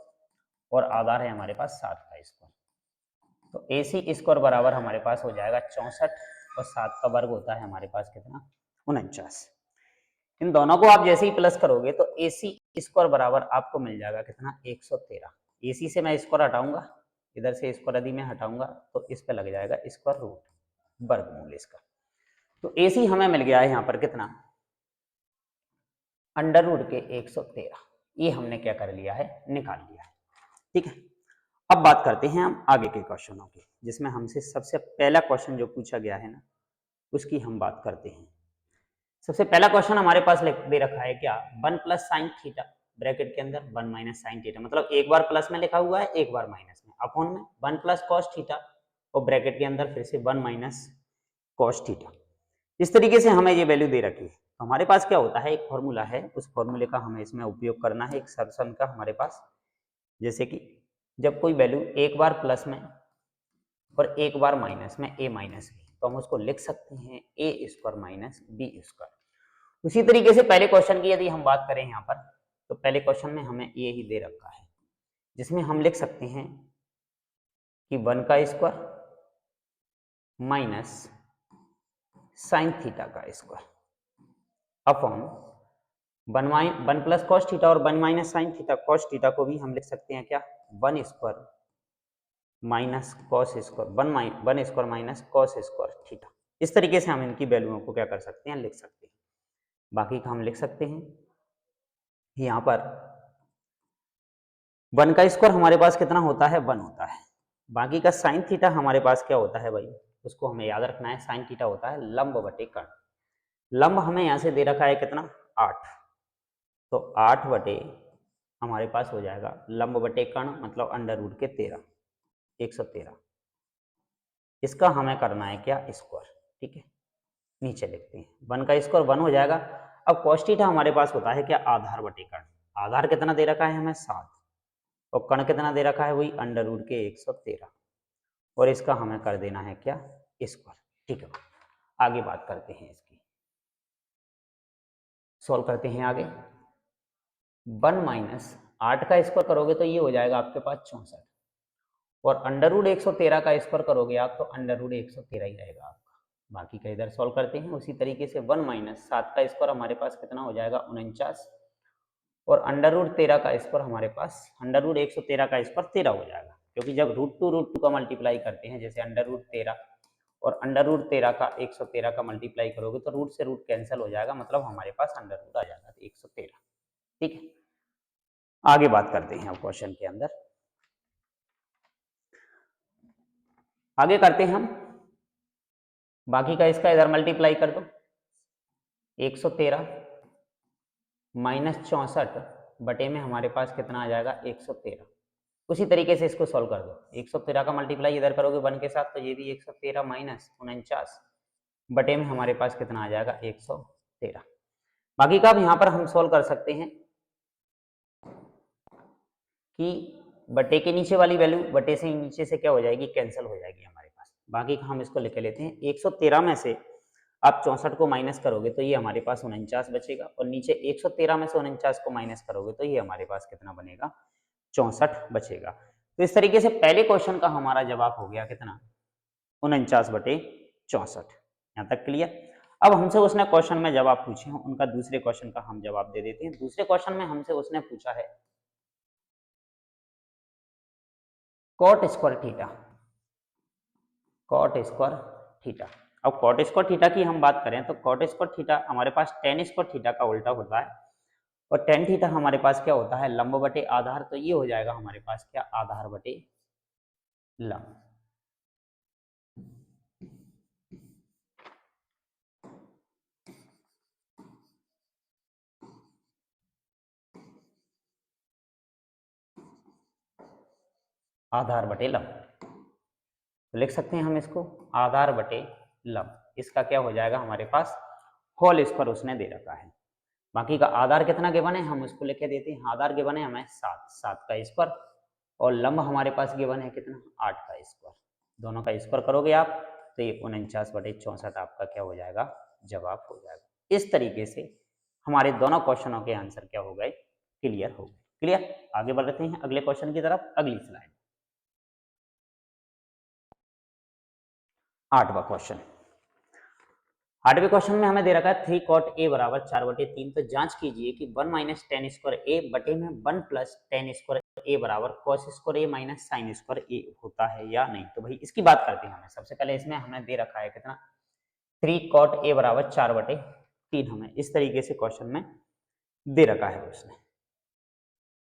और आधार है हमारे पास 7 का स्क्वायर। तो AC स्क्वायर बराबर हमारे पास हो जाएगा 64 और 7 का वर्ग होता है हमारे पास कितना, 49। इन दोनों को आप जैसे ही प्लस करोगे तो AC स्क्वायर बराबर आपको मिल जाएगा कितना, 113। AC से मैं स्क्वायर हटाऊंगा, इधर से स्क्वायर यदि मैं हटाऊंगा तो इस पे लग जाएगा स्क्वायर रूट, वर्गमूल इसका। तो AC हमें मिल गया है यहाँ पर कितना, अंडर रूट के 113। ये हमने क्या कर लिया है, निकाल लिया है। ठीक है, अब बात करते हैं हम आगे के क्वेश्चनों की, जिसमें हमसे सबसे पहला क्वेश्चन जो पूछा गया है ना, उसकी हम बात करते हैं। सबसे पहला क्वेश्चन हमारे पास दे रखा है क्या, 1 प्लस साइन थीटा, ब्रैकेट के अंदर 1 माइनस साइन थीटा, मतलब एक बार प्लस में लिखा हुआ है, एक बार माइनस में, अपॉन में 1 प्लस कॉस थीटा, और ब्रैकेट के अंदर फिर से 1 माइनस कॉस थीटा। इस तरीके से हमें ये वैल्यू दे रखी है। तो हमारे पास क्या होता है, एक फॉर्मूला है, उस फॉर्मूले का हमें इसमें उपयोग करना है, एक सर का हमारे पास। जैसे कि जब कोई वैल्यू एक बार प्लस में और एक बार माइनस में, a माइनस बी, तो हम उसको लिख सकते हैं a square minus b square. उसी तरीके से पहले क्वेश्चन की यदि हम बात करें यहाँ पर, तो पहले क्वेश्चन में हमें ये ही दे रखा है, जिसमें हम लिख सकते हैं कि 1 का स्क्वायर माइनस साइन थीटा का square upon 1 plus cos theta और 1 minus sine theta, cos theta को भी हम लिख सकते हैं क्या, 1 square minus cos square, 1 square minus cos square theta. इस तरीके से हम इनकी वैल्यूओं को क्या कर सकते हैं, लिख सकते हैं। बाकी का हम लिख सकते हैं यहाँ पर 1 का स्क्वायर हमारे पास कितना होता है, 1 होता है। बाकी का साइन थीटा हमारे पास क्या होता है भाई, उसको हमें याद रखना है, साइन थीटा होता है लंब बटे कर्ण। लंब हमें यहाँ से दे रखा है कितना, 8, तो 8 बटे हमारे पास हो जाएगा लंब बटे कर्ण, मतलब अंडर रूट के 13, 113। इसका हमें करना है क्या, स्क्वायर। ठीक है, नीचे लिखते हैं 1 का स्क्वायर 1 हो जाएगा। अब cos थीटा हमारे पास होता है क्या, आधार बटे कर्ण। आधार कितना दे रखा है हमें, 7, और कर्ण कितना दे रखा है, वही अंडर रूट के 113, और इसका हमें कर देना है क्या, स्क्वायर। ठीक है, आगे बात करते हैं इसकी, सॉल्व करते हैं आगे। 1 माइनस 8 का स्क्वायर करोगे तो ये हो जाएगा आपके पास 64, और अंडर रूट 113 का स्क्वायर करोगे आप तो अंडर रूट 113 ही रहेगा आपका। बाकी का इधर सॉल्व करते हैं उसी तरीके से। 1 माइनस 7 का स्क्वायर हमारे पास कितना हो जाएगा, 49, और अंडर रूट 13 का स्क्वायर हमारे पास, अंडर रूट 113 का स्क्वायर 13 हो जाएगा, क्योंकि जब रूट टू का मल्टीप्लाई करते हैं, जैसे अंडर रूट 13 और अंडर रूट 13 का 113 का मल्टीप्लाई करोगे तो रूट से रूट कैंसिल हो जाएगा, मतलब हमारे पास अंडर रूट आ जाएगा 113। ठीक है, आगे बात करते हैं अब क्वेश्चन के अंदर। आगे करते हैं हम, बाकी का इसका इधर मल्टीप्लाई कर दो, 113 माइनस 64 बटे में हमारे पास कितना आ जाएगा, 113। उसी तरीके से इसको सॉल्व कर दो, 113 का मल्टीप्लाई इधर करोगे 1 के साथ, तो ये भी 113 माइनस 49 बटे में हमारे पास कितना आ जाएगा, 113। बाकी का अब यहाँ पर हम सॉल्व कर सकते हैं कि बटे के नीचे वाली वैल्यू बटे से नीचे से क्या हो जाएगी, कैंसिल हो जाएगी हमारे पास। बाकी का हम इसको लिख लेते हैं, 113 में से आप 64 को माइनस करोगे तो ये हमारे पास 49 बचेगा, और नीचे 113 में से 49 को माइनस करोगे तो ये हमारे पास कितना बनेगा, 64 बचेगा। तो इस तरीके से पहले क्वेश्चन का हमारा जवाब हो गया कितना, 49 बटे 64। यहाँ तक क्लियर। अब हमसे उसने क्वेश्चन में जवाब पूछे हैं, उनका दूसरे क्वेश्चन का हम जवाब दे देते हैं। दूसरे क्वेश्चन में हमसे उसने पूछा है cot square theta, cot square theta. अब कॉट स्क्वायर थीटा की हम बात करें तो कॉट स्क्वायर थीटा हमारे पास टेन स्क्वायर थीटा का उल्टा होता है, और टेन थीटा हमारे पास क्या होता है, लंब बटे आधार। तो ये हो जाएगा हमारे पास क्या, आधार बटे लंब। आधार बटे लंब। तो लिख सकते हैं हम इसको आधार बटे लंब। इसका क्या हो जाएगा हमारे पास होल स्क्वायर उसने दे रखा है। बाकी का आधार कितना गिवन है हम उसको लिख के देते हैं। आधार गिवन है हमें 7, 7 का स्क्वायर और लंब हमारे पास गिवन है कितना 8 का स्क्वायर। दोनों का स्क्वायर करोगे आप तो ये 49/64 आपका क्या हो जाएगा जवाब हो जाएगा। इस तरीके से हमारे दोनों क्वेश्चनों के आंसर क्या हो गए क्लियर हो गए। क्लियर, आगे बढ़ते हैं अगले क्वेश्चन की तरफ। अगली स्लाइड 8वां क्वेश्चन। 8वें क्वेश्चन में हमें दे रखा है 3 cot a बराबर 4/3। तो जांच कीजिए कि 1 माइनस टेन स्क्वायर ए बटे में 1 प्लस टेन स्क्वायर ए बराबर कॉस स्क्वायर ए माइनस साइन स्क्वायर ए होता है या नहीं। तो भाई इसकी बात करते हैं। हमें सबसे पहले इसमें हमें दे रखा है कितना 3 cot a बराबर 4/3 हमें इस तरीके से क्वेश्चन में दे रखा है उसने।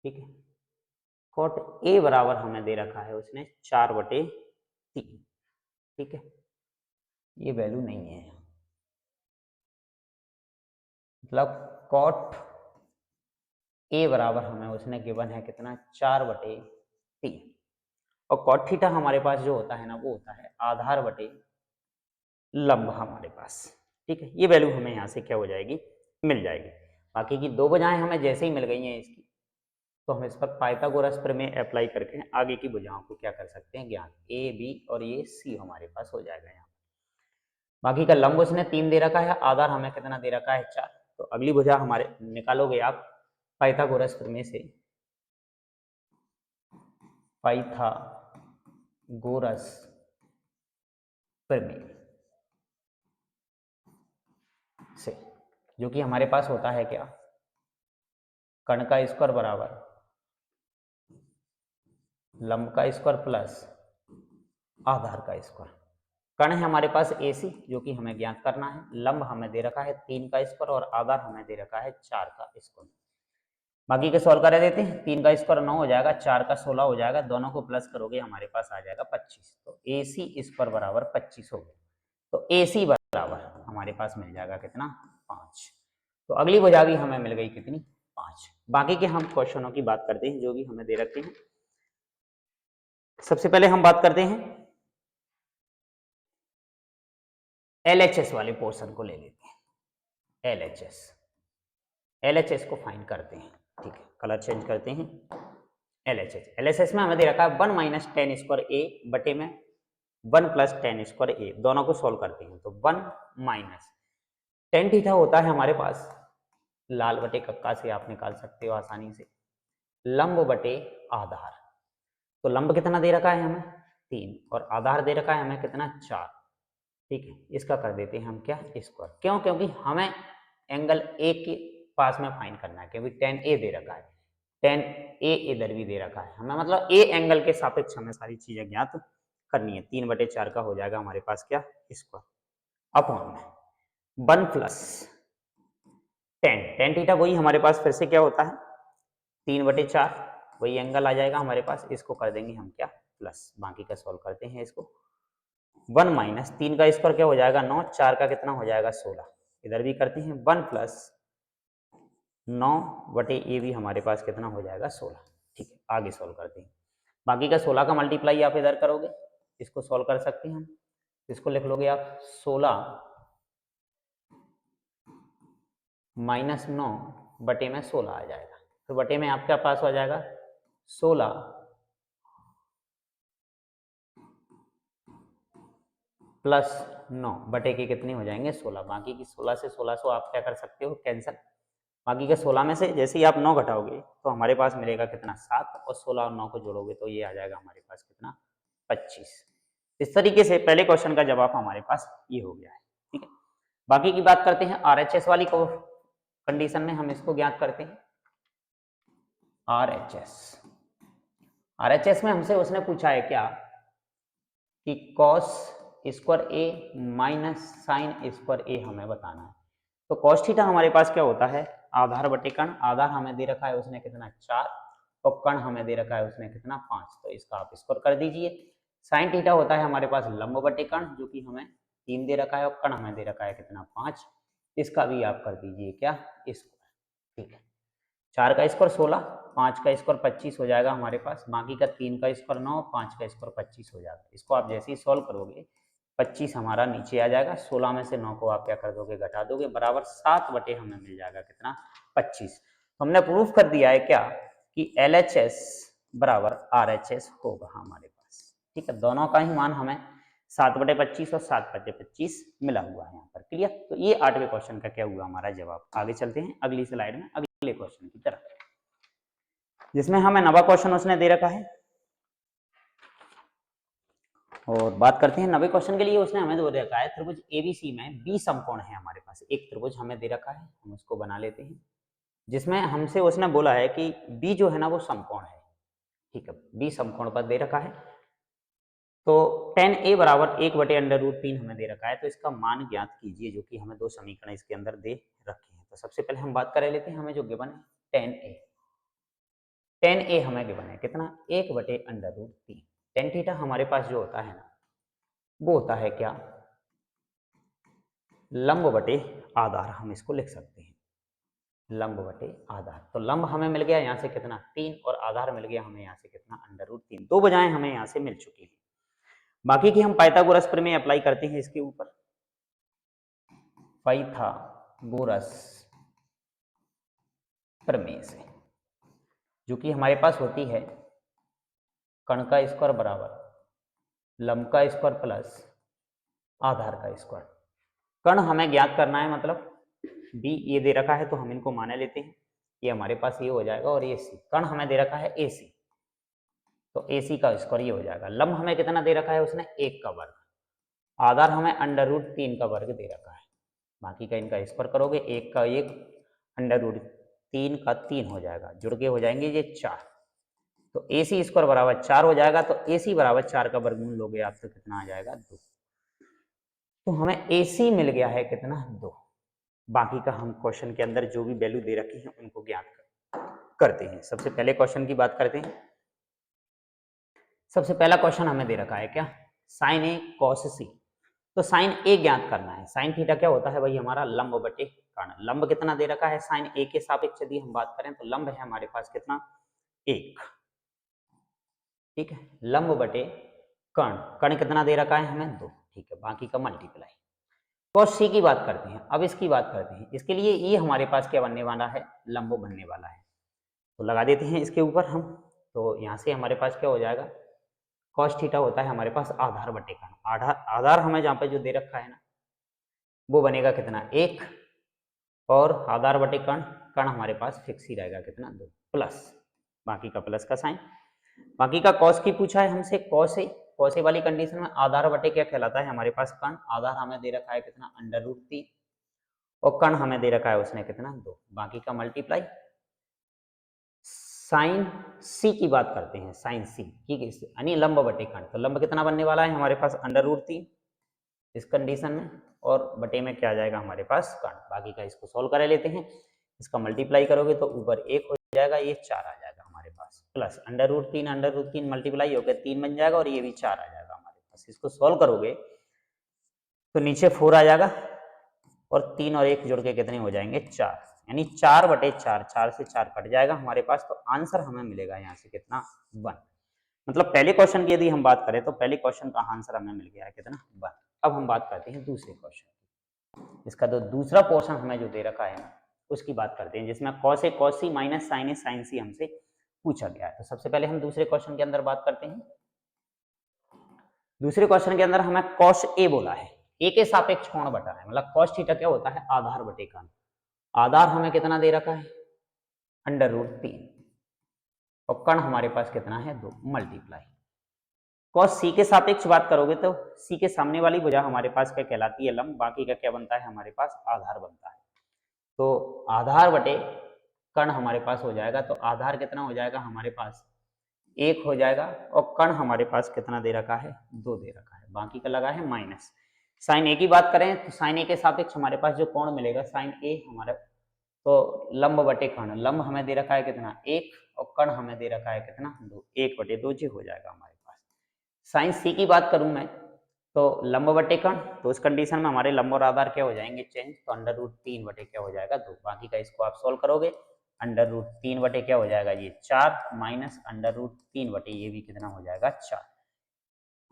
ठीक है, cot a बराबर हमें दे रखा है उसने 4/3। ठीक है, ये वैल्यू नहीं है मतलब cot a बराबर हमें उसने गिवन है कितना 4/3 और cot थीटा हमारे पास जो होता है ना वो होता है आधार बटे लंब हमारे पास। ठीक है, ये वैल्यू हमें यहाँ से क्या हो जाएगी मिल जाएगी। बाकी की दो भुजाएं हमें जैसे ही मिल गई हैं इसकी तो हम इस पर पाइथागोरस प्रमेय अप्लाई करके आगे की भुजाओं को क्या कर सकते हैं ज्ञान ए बी और ये सी हमारे पास हो जाएगा यहाँ। बाकी का लंब उसने 3 दे रखा है, आधार हमें कितना दे रखा है 4। तो अगली भुजा हमारे निकालोगे आप पाइथागोरस प्रमेय से, पाइथागोरस प्रमेय से जो कि हमारे पास होता है क्या कर्ण का स्क्वायर बराबर लंब का स्क्वायर प्लस आधार का स्क्वायर। कर्ण है हमारे पास AC जो कि हमें ज्ञात करना है, लंब हमें दे रखा है 3 का स्क्वायर और आधार हमें दे रखा है 4 का स्क्वायर। बाकी के सॉल्व कर देते हैं। 3 का स्क्वायर 9 हो जाएगा, 4 का 16 हो जाएगा, दोनों को प्लस करोगे हमारे पास आ जाएगा 25। तो AC स्क्वायर बराबर 25 हो गया। तो AC बराबर हमारे पास मिल जाएगा कितना 5। तो अगली भुजा भी हमें मिल गई कितनी 5। बाकी के हम क्वेश्चनों की बात करते हैं जो भी हमें दे रखे हैं। सबसे पहले हम बात करते हैं LHS वाले पोर्शन को ले लेते हैं। LHS को फाइंड करते हैं। ठीक है, कलर चेंज करते हैं। LHS में हमें दे रखा है 1 माइनस टेन स्क्वायर ए बटे में 1 प्लस टेन स्क्वायर ए। दोनों को सोल्व करते हैं तो 1 माइनस टेन थीटा होता है हमारे पास लाल बटे कक्का से आप निकाल सकते हो आसानी से, लंब बटे आधार। तो लंब कितना दे रखा है हमें 3 और आधार दे रखा है हमें कितना 4। ठीक है, इसका कर देते हैं हम क्या स्क्वायर। क्यों? क्योंकि हमें एंगल ए के पास में फाइंड करना है क्योंकि tan A दे रखा है, tan A इधर भी दे रखा है हमें, मतलब A एंगल के सापेक्ष हमें सारी चीजें ज्ञात करनी है। 3/4 का हो जाएगा हमारे पास क्या स्क्वायर अपॉन में 1 प्लस tan थीटा वही हमारे पास फिर से क्या होता है 3/4 वही एंगल आ जाएगा हमारे पास। इसको कर देंगे हम क्या प्लस। बाकी का सॉल्व करते हैं इसको। 1 माइनस 3 का स्क्वायर क्या हो जाएगा 9, 4 का कितना हो जाएगा 16। इधर भी करते हैं 1 प्लस 9/a भी हमारे पास कितना हो जाएगा 16। ठीक है, आगे सॉल्व करते हैं। बाकी का 16 का मल्टीप्लाई आप इधर करोगे, इसको सॉल्व कर सकते हैं हम। इसको लिख लोगे आप 16 माइनस 9 में 16 आ जाएगा। तो बटे में आपके पास हो जाएगा 16 प्लस 9 बटे के कितने हो जाएंगे 16। बाकी की 16 से 1600 आप क्या कर सकते हो कैंसिल। बाकी के 16 में से जैसे ही आप 9 घटाओगे तो हमारे पास मिलेगा कितना 7 और 16 और 9 को जोड़ोगे तो ये आ जाएगा हमारे पास कितना 25। इस तरीके से पहले क्वेश्चन का जवाब हमारे पास ये हो गया है। ठीक है, बाकी की बात करते हैं RHS वाली को कंडीशन में हम इसको ज्ञात करते हैं। RHS में हमसे उसने पूछा है क्या कि cos स्क्वायर ए माइनस साइन स्क्वायर ए हमें बताना है। तो cos थीटा हमारे पास क्या होता है आधार बटे कर्ण। आधार हमें दे रखा है उसने कितना 4 और कर्ण हमें दे रखा है उसने कितना 5। तो इसका आप स्क्वायर कर दीजिए। साइन थीटा होता है हमारे पास लंब बटे कर्ण जो कि हमें 3 दे रखा है और कर्ण हमें दे रखा है कितना 5। इसका भी आप कर दीजिए क्या स्क्वायर। ठीक है, 4 का स्क्वायर 16 5 का स्क्वायर 25 हो जाएगा हमारे पास, बाकी का 3 का स्क्वायर 9, 5 का स्क्वायर 25 हो जाएगा। इसको आप जैसे ही सॉल्व करोगे 25 हमारा नीचे आ जाएगा, 16 में से 9 को आप क्या कर दोगे, घटा दोगे, बराबर 7 बटे हमें मिल जाएगा कितना, 25। हमने प्रूफ कर दिया है क्या कि LHS बराबर RHS होगा हमारे पास। ठीक है, दोनों का ही मान हमें 7/25 और 7/25 मिला हुआ है यहाँ पर। क्लियर? तो ये 8वें क्वेश्चन का क्या हुआ हमारा जवाब। आगे चलते हैं अगली स्लाइड में अगले क्वेश्चन की तरफ, जिसमें हमें 9वां क्वेश्चन उसने दे रखा है। और बात करते हैं 9वें क्वेश्चन के लिए। उसने हमें दे रखा है त्रिभुज ABC में 20 समकोण है हमारे पास। एक त्रिभुज हमें दे रखा है, हम उसको बना लेते हैं, जिसमें हमसे उसने बोला है कि B जो है ना वो समकोण है। ठीक है, B समकोण पर दे रखा है, तो tan A बराबर 1/√3 हमें दे रखा है। तो इसका मान ज्ञात कीजिए, जो कि हमें दो समीकरण इसके अंदर दे रखे हैं। तो सबसे पहले हम बात कर लेते हैं, हमें जो गिवन है tan A हमें गिवन है कितना, 1/√3। tan थीटा हमारे पास जो होता है ना वो होता है क्या, लंब बटे आधार, हम इसको लिख सकते हैं लंब बटे आधार। तो लंब हमें मिल गया यहाँ से कितना 3, और आधार मिल गया हमें यहाँ से कितना √3। दो बजाएं हमें यहाँ से मिल चुकी है। बाकी की हम पाइथागोरस प्रमेय अप्लाई करते हैं इसके ऊपर। पाइथागोरस प्रमेय से, जो कि हमारे पास होती है कर्ण का स्क्वायर बराबर लंब का स्क्वायर प्लस आधार का स्क्वायर। कर्ण हमें ज्ञात करना है, मतलब B ये दे रखा है तो हम इनको मान लेते हैं, ये हमारे पास ये हो जाएगा, और ये C। कर्ण हमें दे रखा है AC, तो AC का स्क्वायर ये हो जाएगा। लंब हमें कितना दे रखा है उसने, 1 का वर्ग। आधार हमें √3 का वर्ग दे रखा है। बाकी का इनका स्क्वायर करोगे, 1 का 1 √3 का 3 हो जाएगा, जुड़ के हो जाएंगे ये 4। तो AC स्क्वायर बराबर 4 हो जाएगा। तो AC बराबर 4 का वर्गमूल लोगे आप तो कितना आ जाएगा 2। तो हमें AC मिल गया है कितना 2। बाकी का हम क्वेश्चन के अंदर जो भी वैल्यू दे रखी है उनको ज्ञात करते हैं। सबसे पहले क्वेश्चन की बात करते हैं। सबसे पहला क्वेश्चन हमें दे रखा है क्या, sin A cos C। तो sin A ज्ञात करना है। sin थीटा क्या होता है भाई, हमारा लंब बटे कर्ण। लंब कितना दे रखा है sin A के सापेक्ष यदि हम बात करें तो लंब है हमारे पास कितना 1। ठीक है, लंब बटे कर्ण, कर्ण कितना दे रखा है हमें 2। ठीक है, बाकी का मल्टीप्लाई। cos C की बात करते हैं। अब इसकी बात करते हैं, इसके लिए ये हमारे पास क्या बनने वाला है, लंब बनने वाला है। तो लगा देते हैं इसके ऊपर हम। तो यहाँ से हमारे पास क्या हो जाएगा, cos थीटा होता है हमारे पास आधार बटे कर्ण। आधार हमें जहाँ पे जो दे रखा है ना वो बनेगा कितना 1, और आधार बटे कर्ण, कर्ण हमारे पास फिक्स ही रहेगा कितना 2, प्लस बाकी का प्लस का साइन। बाकी का cos की पूछा है हमसे, cos A वाली कंडीशन में आधार बटे क्या कहलाता है हमारे पास कर्ण। आधार हमें दे रखा है कितना √3, और कर्ण हमें दे रखा है उसने कितना 2। बाकी का मल्टीप्लाई। साइन C की बात करते हैं, साइन C ठीक है, यानी लंब बटे कर्ण। तो लंब कितना बनने वाला है हमारे पास √3 इस कंडीशन में, और बटे में क्या आ जाएगा हमारे पास कर्ण। बाकी का इसको सोल्व कर लेते हैं। इसका मल्टीप्लाई करोगे तो ऊपर 1 हो जाएगा, ये 4 आ जाएगा हमारे पास, प्लस √3 मल्टीप्लाई होकर 3 बन जाएगा, और ये भी 4 आ जाएगा हमारे पास। इसको सोल्व करोगे तो नीचे 4 आ जाएगा, और 3 और 1 जोड़ के कितने हो जाएंगे 4, यानी 4/4। 4 से 4 कट जाएगा हमारे पास। तो आंसर हमें मिलेगा यहाँ से कितना 1। मतलब पहले क्वेश्चन की यदि हम बात करें तो पहले क्वेश्चन का आंसर हमें मिल गया है कितना 1। अब हम बात करते हैं दूसरे क्वेश्चन। इसका जो दूसरा पोर्शन हमें जो दे रखा है ना उसकी बात करते हैं, जिसमें cos A cos C minus sin A sin C हमसे पूछा गया है। तो सबसे पहले हम दूसरे क्वेश्चन के अंदर बात करते हैं। दूसरे क्वेश्चन के अंदर हमें cos A बोला है, A के सापेक्ष कोण बटा है, मतलब cos थीटा क्या होता है आधार बटे कर्ण। आधार हमें कितना दे रखा है √3, और कर्ण हमारे पास कितना है 2, मल्टीप्लाई। cos C के सापेक्ष बात करोगे तो C के सामने वाली भुजा हमारे पास क्या कहलाती है लंब। बाकी का क्या बनता है हमारे पास आधार बनता है। तो आधार बटे कर्ण हमारे पास हो जाएगा। तो आधार कितना हो जाएगा हमारे पास 1 हो जाएगा, और कर्ण हमारे पास कितना दे रखा है 2 दे रखा है। बाकी का लगा है माइनस। साइन A की बात करें तो साइन A के सापेक्ष हमारे पास जो कोण मिलेगा साइन A हमारा, तो लंब बटे कर्ण, लंब हमें दे रखा है कितना 1, और कर्ण हमें दे रखा है कितना 2, 1/2 जी हो जाएगा हमारे पास। साइन C की बात करूं मैं तो लंब बटे कर्ण, तो उस कंडीशन में हमारे लंब और आधार क्या हो जाएंगे चेंज। तो √3 बटे क्या हो जाएगा 2। बाकी का इसको आप सोल्व करोगे अंडर रूट 3 बटे क्या हो जाएगा ये 4 माइनस अंडर रूट 3 बटे ये भी कितना हो जाएगा 4।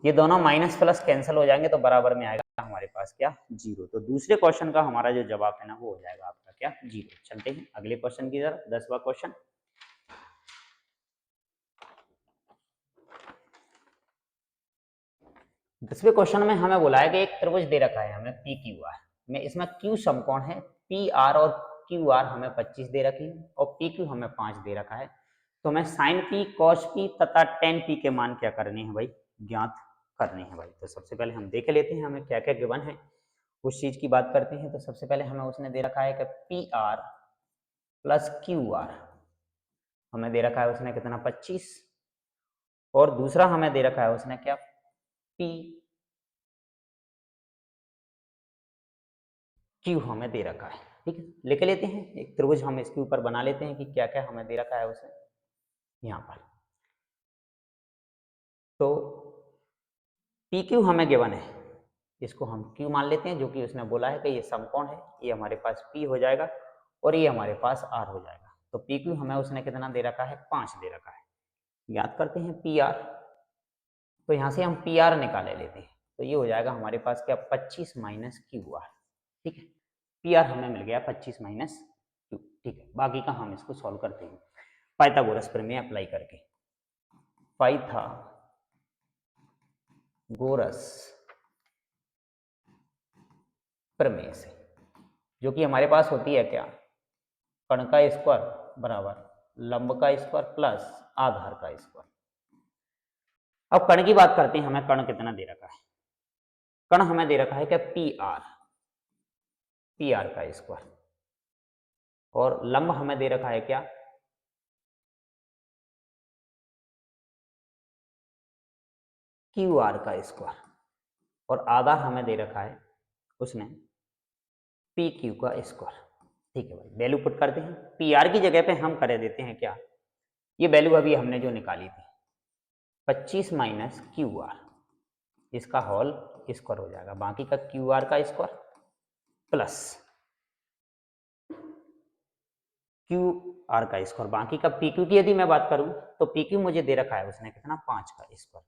ये दोनों माइनस प्लस कैंसिल हो जाएंगे तो बराबर में आएगा हमारे पास क्या 0। तो दूसरे क्वेश्चन का हमारा जो जवाब है ना वो हो जाएगा आपका क्या 0। चलते हैं अगले क्वेश्चन की तरफ 10वां क्वेश्चन। 10वें क्वेश्चन में हमें बोला है कि एक त्रिभुज दे रखा है हमें पी क्यू आर में, इसमें क्यू समकोण है, पी आर और क्यू आर हमें 25 दे रखी है और पी क्यू हमें 5 दे रखा है। तो हमें साइन पी कॉस पी तथा टेन पी के मान क्या करने हैं भाई ज्ञात करने हैं भाई। तो सबसे पहले हम देख लेते हैं हमें क्या क्या गिवन है, उस चीज की बात करते हैं। तो सबसे पहले हमें उसने दे रखा है कि P R plus Q R हमें दे रखा है उसने कितना 25, और दूसरा हमें दे रखा है उसने क्या पी क्यू हमें दे रखा है। ठीक है, लिख लेते हैं एक त्रिभुज हम इसके ऊपर बना लेते हैं कि क्या क्या हमें दे रखा है उसे यहाँ पर। तो पी क्यू हमें गिवन है, इसको हम क्यू मान लेते हैं जो कि उसने बोला है कि ये समकोण है, ये हमारे पास पी हो जाएगा और ये हमारे पास आर हो जाएगा। तो पी क्यू हमें उसने कितना दे रखा है 5 दे रखा है। याद करते हैं पी आर, तो यहाँ से हम पी आर निकाले लेते हैं तो ये हो जाएगा हमारे पास क्या 25 माइनस क्यू आर। ठीक है, पी आर हमें मिल गया 25 माइनस क्यू। ठीक है, बाकी का हम इसको सॉल्व करते हैं पाइथागोरस प्रमेय अप्लाई करके। पाइथागोरस प्रमेय से, जो कि हमारे पास होती है क्या कर्ण का स्क्वायर बराबर लंब का स्क्वायर प्लस आधार का स्क्वायर। अब कर्ण की बात करते हैं, हमें कर्ण कितना दे रखा है, कर्ण हमें दे रखा है क्या पी आर का स्क्वायर, और लंब हमें दे रखा है क्या क्यू आर का स्क्वायर, और आधार हमें दे रखा है उसने पी क्यू का स्क्वायर। ठीक है भाई, वैल्यू पुट करते हैं। पी आर की जगह पे हम कर देते हैं क्या, ये वैल्यू अभी हमने जो निकाली थी 25 माइनस क्यू आर, इसका होल स्क्वायर हो जाएगा, बाकी का क्यू आर का स्क्वायर प्लस क्यू आर का स्क्वायर, बाकी का पी क्यू की यदि मैं बात करूं तो पी क्यू मुझे दे रखा है उसने कितना 5 का स्क्वायर,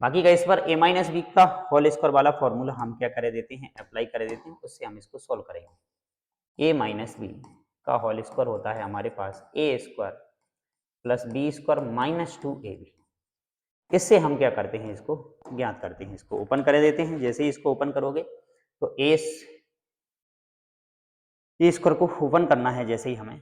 बाकी का स्क्वायर ए माइनस बी का होल स्क्वायर वाला फॉर्मूला हम क्या कर देते हैं अप्लाई कर देते हैं, उससे हम इसको सोल्व करेंगे। ए माइनस बी का होल स्क्वायर होता है हमारे पास A square plus B square minus 2ab। इससे हम क्या करते हैं इसको ज्ञात करते हैं, इसको ओपन कर देते हैं। जैसे ही इसको ओपन करोगे तो ए स्क्वायर को ओपन करना है, जैसे ही हमें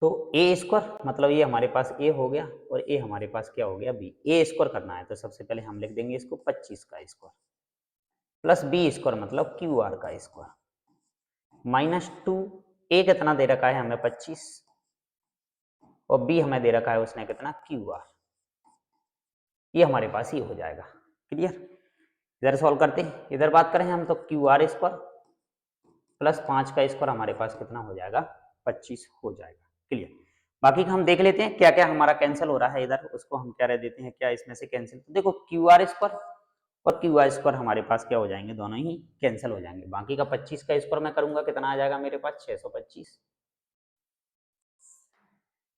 तो ए स्क्वायर मतलब ये हमारे पास ए हो गया और ए हमारे पास क्या हो गया बी। ए स्क्वायर करना है तो सबसे पहले हम लिख देंगे इसको 25 का स्क्वायर प्लस बी स्क्वायर मतलब क्यू आर का स्क्वायर माइनस 2, ए कितना दे रखा है हमें 25 और बी हमें दे रखा है उसने कितना क्यू आर, ये हमारे पास ये हो जाएगा। क्लियर, इधर सॉल्व करते हैं, इधर बात करें हम तो क्यू आर स्क्वायर प्लस 5 का स्क्वायर हमारे पास कितना हो जाएगा 25 हो जाएगा। क्लियर, बाकी का हम देख लेते हैं क्या क्या हमारा कैंसिल हो रहा है इधर, उसको हम क्या रह देते हैं क्या इसमें से कैंसिल। तो देखो क्यू आर स्क्वायर और क्यू आर स्क्वायर हमारे पास क्या हो जाएंगे, दोनों ही कैंसिल हो जाएंगे। बाकी का 25 का स्क्वायर मैं करूंगा कितना आ जाएगा मेरे पास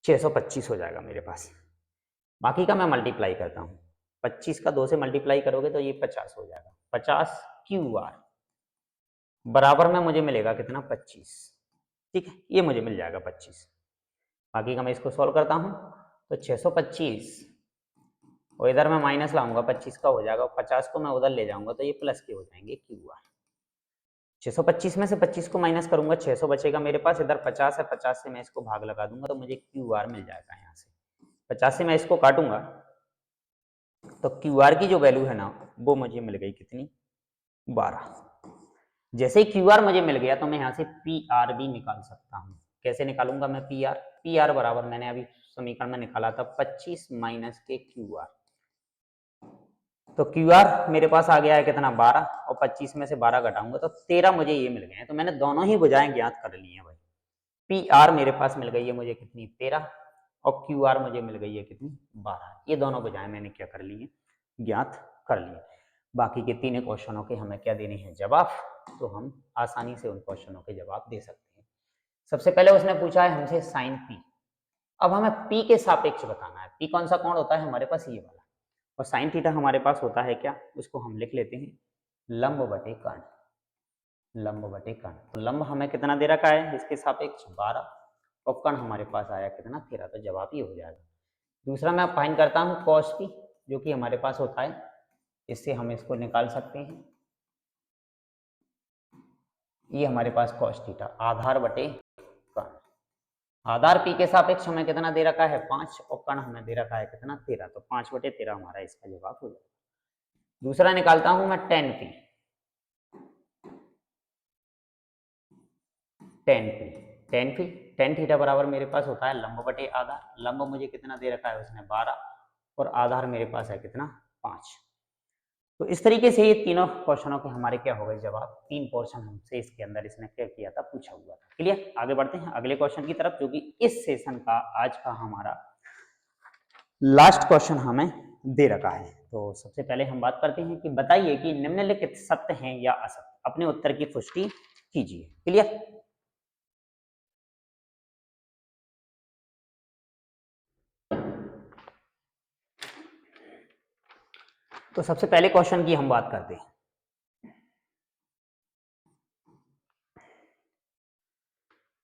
625 हो जाएगा मेरे पास। बाकी का मैं मल्टीप्लाई करता हूँ, 25 का 2 से मल्टीप्लाई करोगे तो ये 50 हो जाएगा। 50 क्यू आर बराबर में मुझे मिलेगा कितना 25। ठीक है, ये मुझे मिल जाएगा 25। बाकी का मैं इसको सॉल्व करता हूँ तो 625 और इधर मैं माइनस लाऊंगा 25 का हो जाएगा, 50 को मैं उधर ले जाऊंगा तो ये प्लस के हो जाएंगे क्यू आर। 625 में से 25 को माइनस करूंगा 600 बचेगा मेरे पास, इधर 50 है 50 से मैं इसको भाग लगा दूंगा तो मुझे क्यू आर मिल जाएगा। यहाँ से 50 से मैं इसको काटूंगा तो क्यू आर की जो वैल्यू है ना वो मुझे मिल गई कितनी 12। जैसे ही क्यू आर मुझे मिल गया तो मैं यहाँ से पी आर भी निकाल सकता हूँ। कैसे निकालूंगा मैं पी आर, पी आर बराबर मैंने अभी समीकरण में निकाला था 25 माइनस के क्यू आर। तो क्यू आर मेरे पास आ गया है कितना 12 और 25 में से 12 घटाऊंगा तो 13 मुझे ये मिल गए हैं। तो मैंने दोनों ही भुजाएं ज्ञात कर ली हैं भाई। पी आर मेरे पास मिल गई है मुझे कितनी 13 और क्यू आर मुझे मिल गई है कितनी 12। ये दोनों भुजाएं मैंने क्या कर ली है ज्ञात कर ली है। बाकी के 3 क्वेश्चनों के हमें क्या देने हैं जवाब, तो हम आसानी से उन क्वेश्चनों के जवाब दे सकते हैं। सबसे पहले उसने पूछा है हमसे साइन पी। अब हमें पी के सापेक्ष बताना है। पी कौन सा कोण होता है हमारे पास, ये वाला, और साइन थीटा हमारे पास होता है क्या, उसको हम लिख लेते हैं लंब बटे कर्ण। लंब बटे कर्ण, तो लंब हमें कितना दे रखा है इसके सापेक्ष 12, और कर्ण हमारे पास आया कितना 13, तो जवाब ये हो जाएगा। दूसरा मैं फाइंड करता हूँ कॉस पी, जो कि हमारे पास होता है, इससे हम इसको निकाल सकते हैं, ये हमारे पास कॉस थीटा आधार बटे कर्ण। आधार पी के सापेक्ष हमें कितना दे रखा है 5, और कर्ण हमें दे रखा है कितना 13, तो 5 बटे 13 हमारा इसका जवाब हो जाएगा। दूसरा निकालता हूं मैं टेन पी। टेन थीटा बराबर मेरे पास होता है लंब बटे आधार। लंब मुझे कितना दे रखा है उसने 12, और आधार मेरे पास है कितना 5। तो इस तरीके से ये तीनों क्वेश्चनों के हमारे क्या हो गए जवाब। 3 पोर्शन हमसे इसके अंदर इसने क्या किया था, पूछा हुआ था। क्लियर, आगे बढ़ते हैं अगले क्वेश्चन की तरफ, जो कि इस सेशन का आज का हमारा लास्ट क्वेश्चन हमें दे रखा है। तो सबसे पहले हम बात करते हैं कि बताइए कि निम्नलिखित सत्य हैं या असत्य, अपने उत्तर की पुष्टि कीजिए। क्लियर, तो सबसे पहले क्वेश्चन की हम बात करते हैं।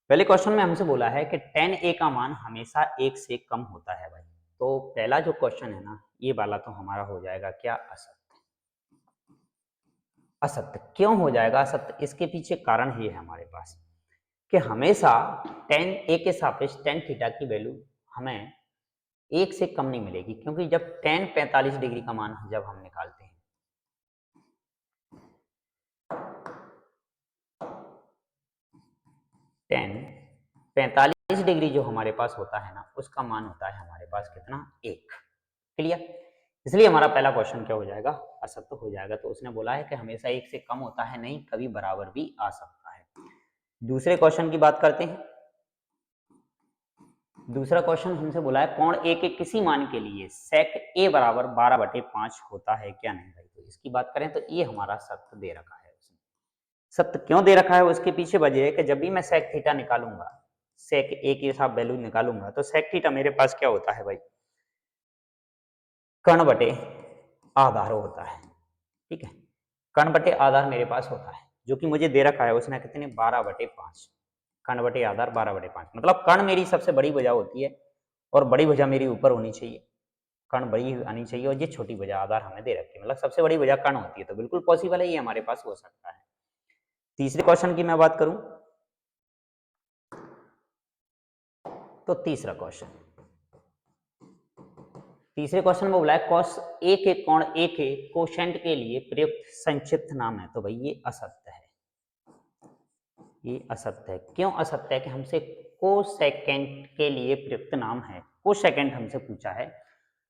पहले क्वेश्चन में हमसे बोला है कि tan a का मान हमेशा 1 से कम होता है भाई। तो पहला जो क्वेश्चन है ना, ये वाला तो हमारा हो जाएगा क्या, असत्य। असत्य क्यों हो जाएगा असत्य, इसके पीछे कारण ये है हमारे पास कि हमेशा tan a के सापेक्ष tan थीटा की वैल्यू हमें 1 से कम नहीं मिलेगी, क्योंकि जब tan 45 डिग्री का मान जब हम निकालते हैं, tan 45 डिग्री जो हमारे पास होता है ना, उसका मान होता है हमारे पास कितना 1। क्लियर, इसलिए हमारा पहला क्वेश्चन क्या हो जाएगा, असत्य हो जाएगा। तो उसने बोला है कि हमेशा 1 से कम होता है, नहीं कभी बराबर भी आ सकता है। दूसरे क्वेश्चन की बात करते हैं। दूसरा क्वेश्चन हमसे बोला है कोण ए के किसी मान के लिए sec a बराबर 12/5 होता है क्या, नहीं भाई। तो इसकी बात करें तो ये हमारा सत्य दे रखा है। सत्य क्यों दे रखा है, उसके पीछे वजह है कि जब भी मैं sec थीटा निकालूंगा, sec a के साथ वैल्यू निकालूंगा, तो sec थीटा मेरे पास क्या होता है भाई, कर्ण बटे आधार होता है। ठीक है, कर्ण बटे आधार मेरे पास होता है, जो कि मुझे दे रखा है उसने कितने 12/5। कर्ण बटे आधार 12/5, मतलब कर्ण मेरी सबसे बड़ी भुजा होती है, और बड़ी भुजा मेरी ऊपर होनी चाहिए, कर्ण बड़ी आनी चाहिए, और ये छोटी भुजा आधार हमें दे रखी है, मतलब सबसे बड़ी भुजा कर्ण होती है। तो बिल्कुल पॉसिबल है, ये हमारे पास हो सकता है। तीसरे क्वेश्चन की मैं बात करूं तो तीसरे क्वेश्चन में बोला है cos a के कोण a के कोशेंट के लिए प्रयुक्त संक्षिप्त नाम है। तो भाई ये असत्य है, ये असत्य है। क्यों असत्य है, कि हमसे कोसेकेंट के लिए प्रयुक्त नाम है, कोसेकेंट हमसे पूछा है।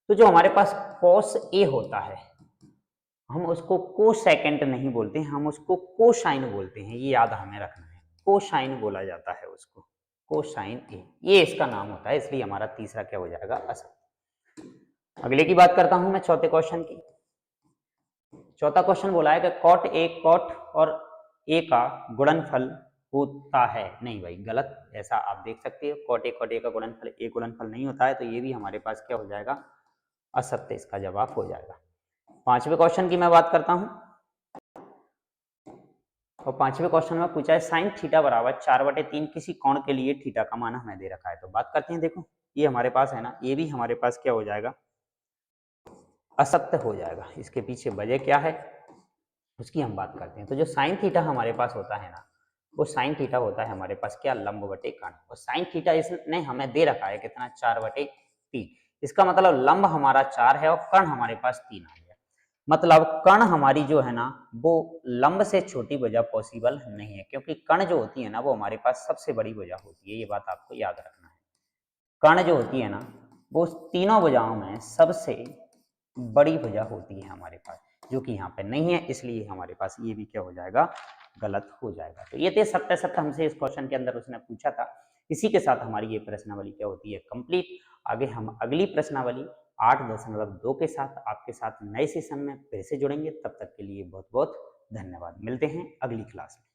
तो जो हमारे पास cos a होता है, हम उसको कोसेकेंट नहीं बोलते हैं, हम उसको कोसाइन बोलते हैं, ये याद हमें रखना है। कोसाइन बोला जाता है उसको, कोसाइन ए, ये इसका नाम होता है, इसलिए हमारा तीसरा क्या हो जाएगा, असत्य। अगले की बात करता हूं मैं, चौथे क्वेश्चन की। चौथा क्वेश्चन बोला है कि कॉट ए कॉट और ए का गुणनफल होता है, नहीं भाई गलत, ऐसा आप देख सकते हो, कॉट ए का गुणनफल ए गुणनफल नहीं होता है, तो ये भी हमारे पास क्या हो जाएगा, असत्य इसका जवाब हो जाएगा। पांचवें क्वेश्चन की मैं बात करता हूं, और पांचवें क्वेश्चन में पूछा है साइन थीटा बराबर 4/3 किसी कोण के लिए थीटा का मान हमें दे रखा है। तो बात करते हैं, देखो ये हमारे पास है ना, ये भी हमारे पास क्या हो जाएगा, असत्य हो जाएगा। इसके पीछे वजह क्या है उसकी हम बात करते हैं। तो जो साइन थीटा हमारे पास होता है ना, वो साइन थीटा होता है हमारे पास क्या, लंब बटे कर्ण, और साइन थीटा इसने हमें दे रखा है कितना 4/3। इसका मतलब लंब हमारा 4 है और कर्ण हमारे पास 3 आ गया, मतलब कर्ण हमारी जो है ना वो लंब से छोटी भुजा पॉसिबल नहीं है, क्योंकि कर्ण जो होती है ना वो हमारे पास सबसे बड़ी भुजा होती है, ये बात आपको याद रखना है। कर्ण जो होती है ना वो तीनों भुजाओं में सबसे बड़ी भुजा होती है हमारे पास, जो कि यहाँ पे नहीं है, इसलिए हमारे पास ये भी क्या हो जाएगा, गलत हो जाएगा। तो ये थे सत्य सत्य हमसे इस क्वेश्चन के अंदर उसने पूछा था। इसी के साथ हमारी ये प्रश्नावली क्या होती है, कंप्लीट। आगे हम अगली प्रश्नावली 8.2 के साथ आपके साथ नए सेशन में फिर से जुड़ेंगे। तब तक के लिए बहुत बहुत धन्यवाद। मिलते हैं अगली क्लास में।